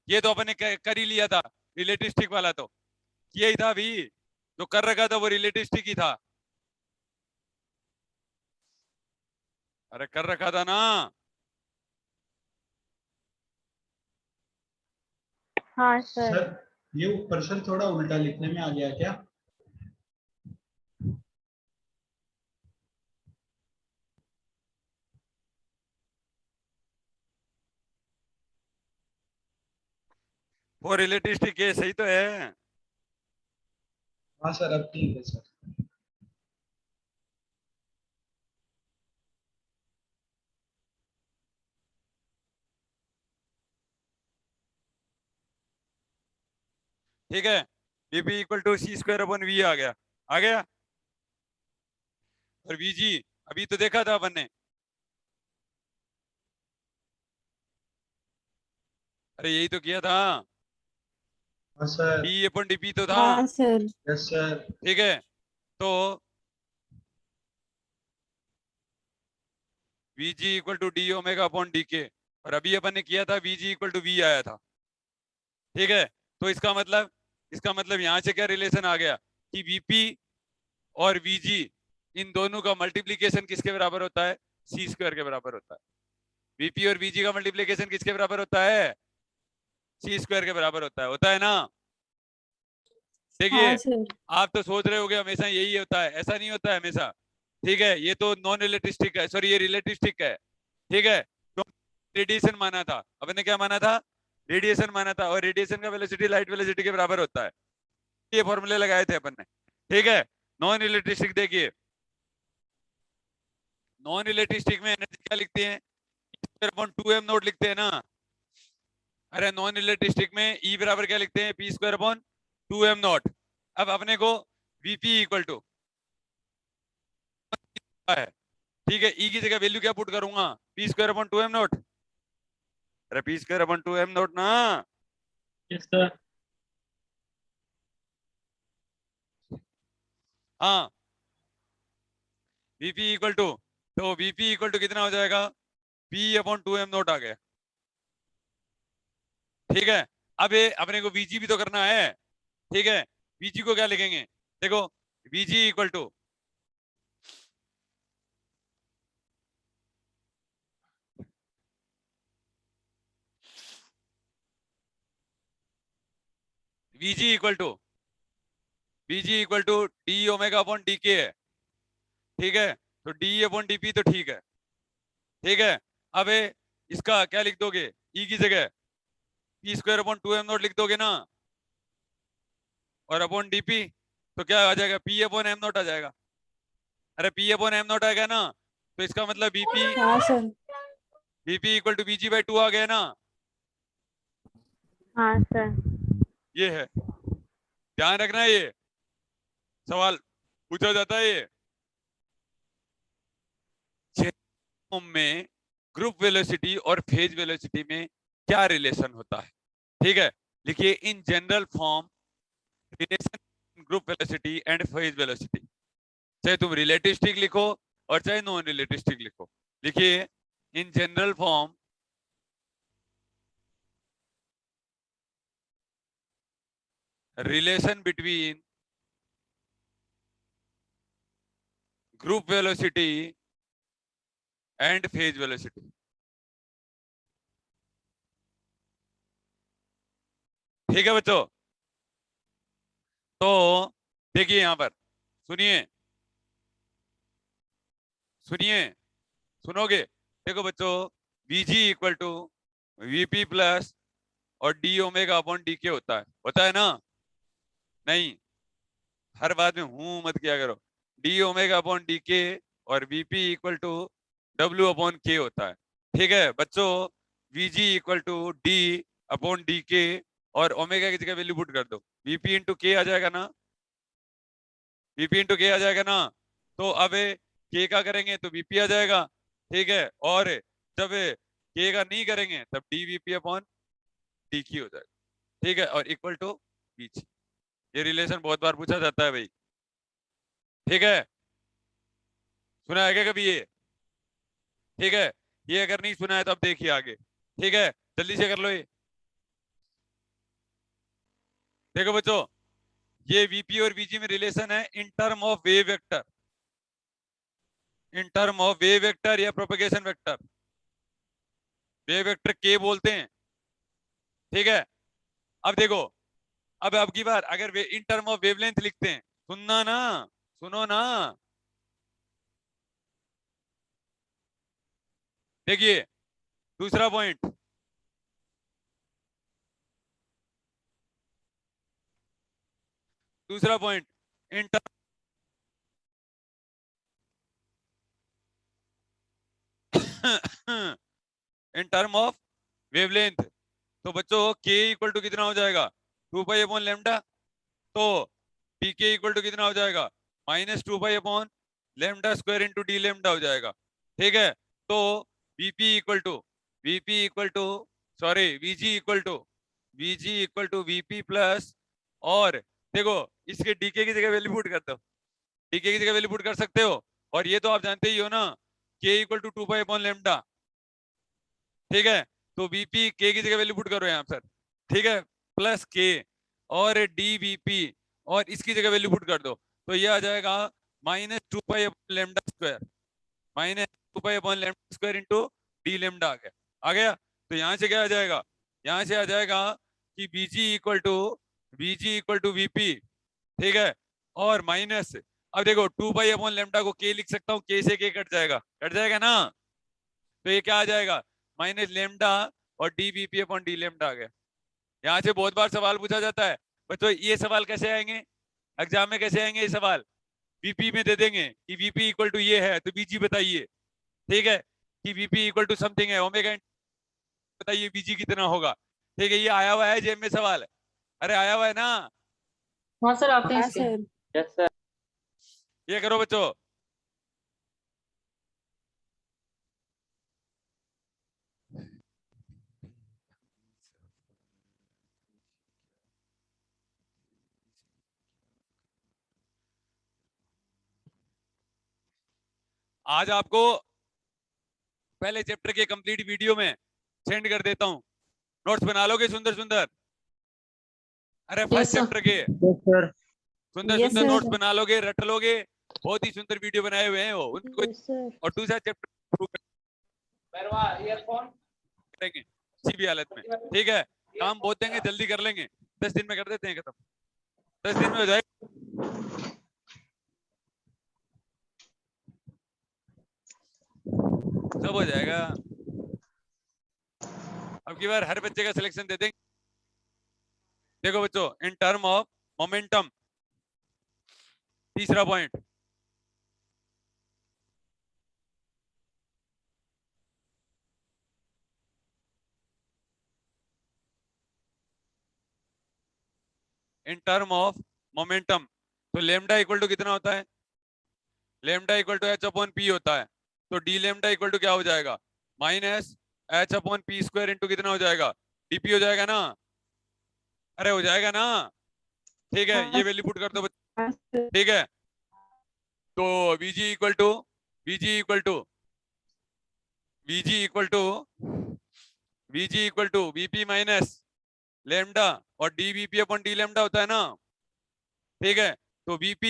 ये तो अपन ने कर ही लिया था, रिलेटिस्टिक वाला तो किया ही था अभी, जो कर रखा था वो रिलेटिस्टिक ही था। अरे कर रखा था ना। हाँ सर। सर ये प्रश्न थोड़ा उल्टा लिखने में आ गया क्या? वो रिलेटिस्टिक केस सही तो है। हाँ सर, अब ठीक है सर। ठीक है, v p equal to C square upon v आ गया, आ गया। और वीजी अभी तो देखा था अपन ने। अरे यही तो किया था, हाँ सर। डी अपन डीपी तो था। हाँ सर। Yes sir. ठीक है, तो VG equal to D omega upon D K, और अभी अपन ने किया था वीजी इक्वल टू वी आया था। ठीक है, तो इसका मतलब यहाँ से क्या रिलेशन आ गया कि वीपी और वीजी इन दोनों का मल्टीप्लीकेशन किसके बराबर होता है? सी स्क्वायर के बराबर होता है। वीपी और वीजी का मल्टीप्लीकेशन किसके बराबर होता है? सी स्क्वायर के बराबर होता है ना। देखिए, हाँ सर। आप तो सोच रहे होगे हमेशा यही होता है, ऐसा नहीं होता है हमेशा। ठीक है, ये तो नॉन रिलेटिस्टिक है, सॉरी ये रिलेटिस्टिक है। ठीक है, तो रेडिएशन माना था, अपन ने क्या माना था? रेडिएशन माना था, और रेडिएशन का वेलोसिटी लाइट वेलोसिटी के बराबर होता है। ये फॉर्मूले लगाए थे अपन ने। ठीक है, नॉन रिलेटिस्टिक देखिए, नॉन रिलेटिस्टिक में एनर्जी क्या लिखते हैं? 2m नोट लिखते हैं ना। अरे नॉन रिलेटिस्टिक में ई बराबर क्या लिखते हैं? P square upon 2m not. अब अपने को वीपी इक्वल टू है, ठीक है, ई की जगह वैल्यू क्या पुट करूंगा? P square upon 2m nought. अरे p square upon 2m nought ना। Yes sir. हाँ, वीपी इक्वल टू, तो वीपी इक्वल टू कितना हो जाएगा? पी अपॉन 2m नॉट आ गया। ठीक है, अब ये अपने को वीजी भी तो करना है। ठीक है, वीजी को क्या लिखेंगे? देखो, VG equal to VG equal to D omega upon D K है। ठीक है, तो डी अपॉन डी पी तो ठीक है। ठीक है, अब इसका क्या लिख दोगे? ई की जगह P square upon 2m not लिख दोगे ना, और अपॉन डीपी तो क्या आ जाएगा? पी अपॉन एम नॉट आ जाएगा। अरे पी अपॉन एम नॉट आएगा ना, तो इसका मतलब हाँ sir. BP equal to BG by 2 आ गया ना। हाँ सर। ये है, ध्यान रखना है, ये सवाल पूछा जाता है। ये में ग्रुप वेलोसिटी और फेज वेलोसिटी में क्या रिलेशन होता है? ठीक है, लिखिए in general form relation group velocity and phase velocity. चाहे तुम रिलेटिस्टिक लिखो और चाहे नॉन रिलेटिस्टिक लिखो, लिखिए in general form relation between group velocity and phase velocity. ठीक है बच्चों, तो देखिए यहां पर सुनिए सुनिए सुनोगे? देखो बच्चों, VG equal to VP plus और D omega upon D K होता है ना? नहीं, हर बात में हूं मत किया करो। D omega upon D K और VP equal to W upon K होता है। ठीक है बच्चों, VG equal to D upon D K और ओमेगा की जगह वैल्यू पुट कर दो, वीपी इंटू के आ जाएगा ना, वीपी इंटू के आ जाएगा ना। तो अब के का करेंगे तो वीपी आ जाएगा, ठीक है, और जब के का नहीं करेंगे तब डी वीपी अपॉन डी की हो जाएगा, ठीक है, और इक्वल टू बीच। ये रिलेशन बहुत बार पूछा जाता है भाई, ठीक है, सुना है क्या कभी ये? ठीक है, ये अगर नहीं सुना है तो अब देखिए आगे, ठीक है, जल्दी से कर लो ये। देखो बच्चों, ये वीपी और वीजी में रिलेशन है इन term of wave vector, in term of wave vector या प्रोपेगेशन वेक्टर। वेव वेक्टर के बोलते हैं, ठीक है। अब देखो, अब की बार अगर इन टर्म ऑफ वेवलेंथ लिखते हैं, सुनना ना, सुनो ना, देखिए दूसरा पॉइंट, दूसरा point in in term of wavelength, तो बच्चों के इक्वल टू कितना हो जाएगा 2 पाई अपॉन लेमडा, तो डी के इक्वल टू कितना हो जाएगा -2 pi upon lambda square into D lambda हो जाएगा, ठीक है। तो VP equal to sorry VG equal to VP plus, और देखो इसके डीके की जगह वैल्यू पुट कर दो, डीके की जगह वैल्यू पुट कर सकते हो, और ये तो आप जानते ही हो ना K equal to 2 pi upon lambda, ठीक है। तो वीपी के की जगह वैल्यू पुट करो यहाँ पर, ठीक है, प्लस के और डी वीपी, और इसकी जगह वैल्यू पुट कर दो, तो ये आ जाएगा -2 pi upon lambda square, -2 pi upon lambda square into D lambda आ गया। तो यहाँ से क्या आ जाएगा, यहाँ से आ जाएगा कि बीजी इक्वल टू वीपी, ठीक है, और माइनस, अब देखो 2 पाई अपॉन लेमडा को के लिख सकता हूँ, के से के कट जाएगा ना, तो ये क्या आ जाएगा माइनस लेमडा और d v p upon D lambda आ गया। यहाँ से बहुत बार सवाल पूछा जाता है बच्चों, ये सवाल कैसे आएंगे एग्जाम में, कैसे आएंगे ये सवाल, वीपी में दे देंगे कि वीपी इक्वल टू ये है तो बीजी बताइए, ठीक है, कि वीपी इक्वल टू समथिंग है ओमेगा, बताइए बीजी कितना होगा, ठीक है, ये आया हुआ है जेब में सवाल, अरे आया हुआ है ना, हाँ सर आते हैं हाँ इसके। सर। ये करो बच्चों। आज आपको पहले चैप्टर के कंप्लीट वीडियो में सेंड कर देता हूं, नोट्स बना लोगे सुंदर सुंदर, अरे फर्स्ट sir. चैप्टर के यस सर। सुंदर Yes, सुंदर sir. नोट्स बना लोगे, रट लोगे, बहुत ही सुंदर वीडियो बनाए हुए हैं वो उनको, Yes, sir. और दूसरा चैप्टर करेंगे किसी भी हालत में, ठीक है, काम बहुत देंगे, जल्दी कर लेंगे, 10 दिन में कर देते हैं खत्म, 10 दिन में हो जाएगा, सब हो जाएगा। अब की बार हर बच्चे का सिलेक्शन दे देंगे। देखो बच्चों, इन टर्म ऑफ मोमेंटम, तीसरा point, in term of momentum, तो लेमडा इक्वल टू कितना होता है, lambda equal to H upon P होता है, तो डी लेमडा इक्वल टू क्या हो जाएगा -h upon P square into कितना हो जाएगा डीपी हो जाएगा ना, अरे हो जाएगा ना, ठीक है, ये वैल्यू पुट कर दो हाँ सर। ठीक है। तो VG equal to VG equal to VP minus lambda और DVP अपॉन डी लेमडा होता है ना, ठीक है, तो VP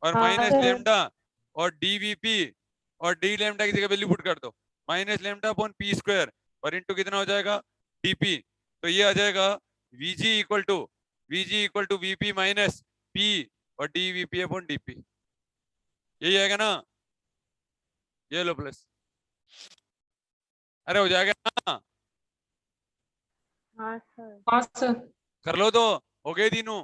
और हाँ, माइनस सर। लेमडा और DVP और डी लेमडा की जगह वैल्यू पुट कर दो, minus lambda upon P square और इंटू कितना हो जाएगा DP, तो ये आ जाएगा VG equal to VP minus P और DVP अपॉन DP, यही आएगा ना, ये लो प्लस, अरे हो जाएगा ना, हाँ सर। हाँ सर। कर लो तो हो गए तीनों।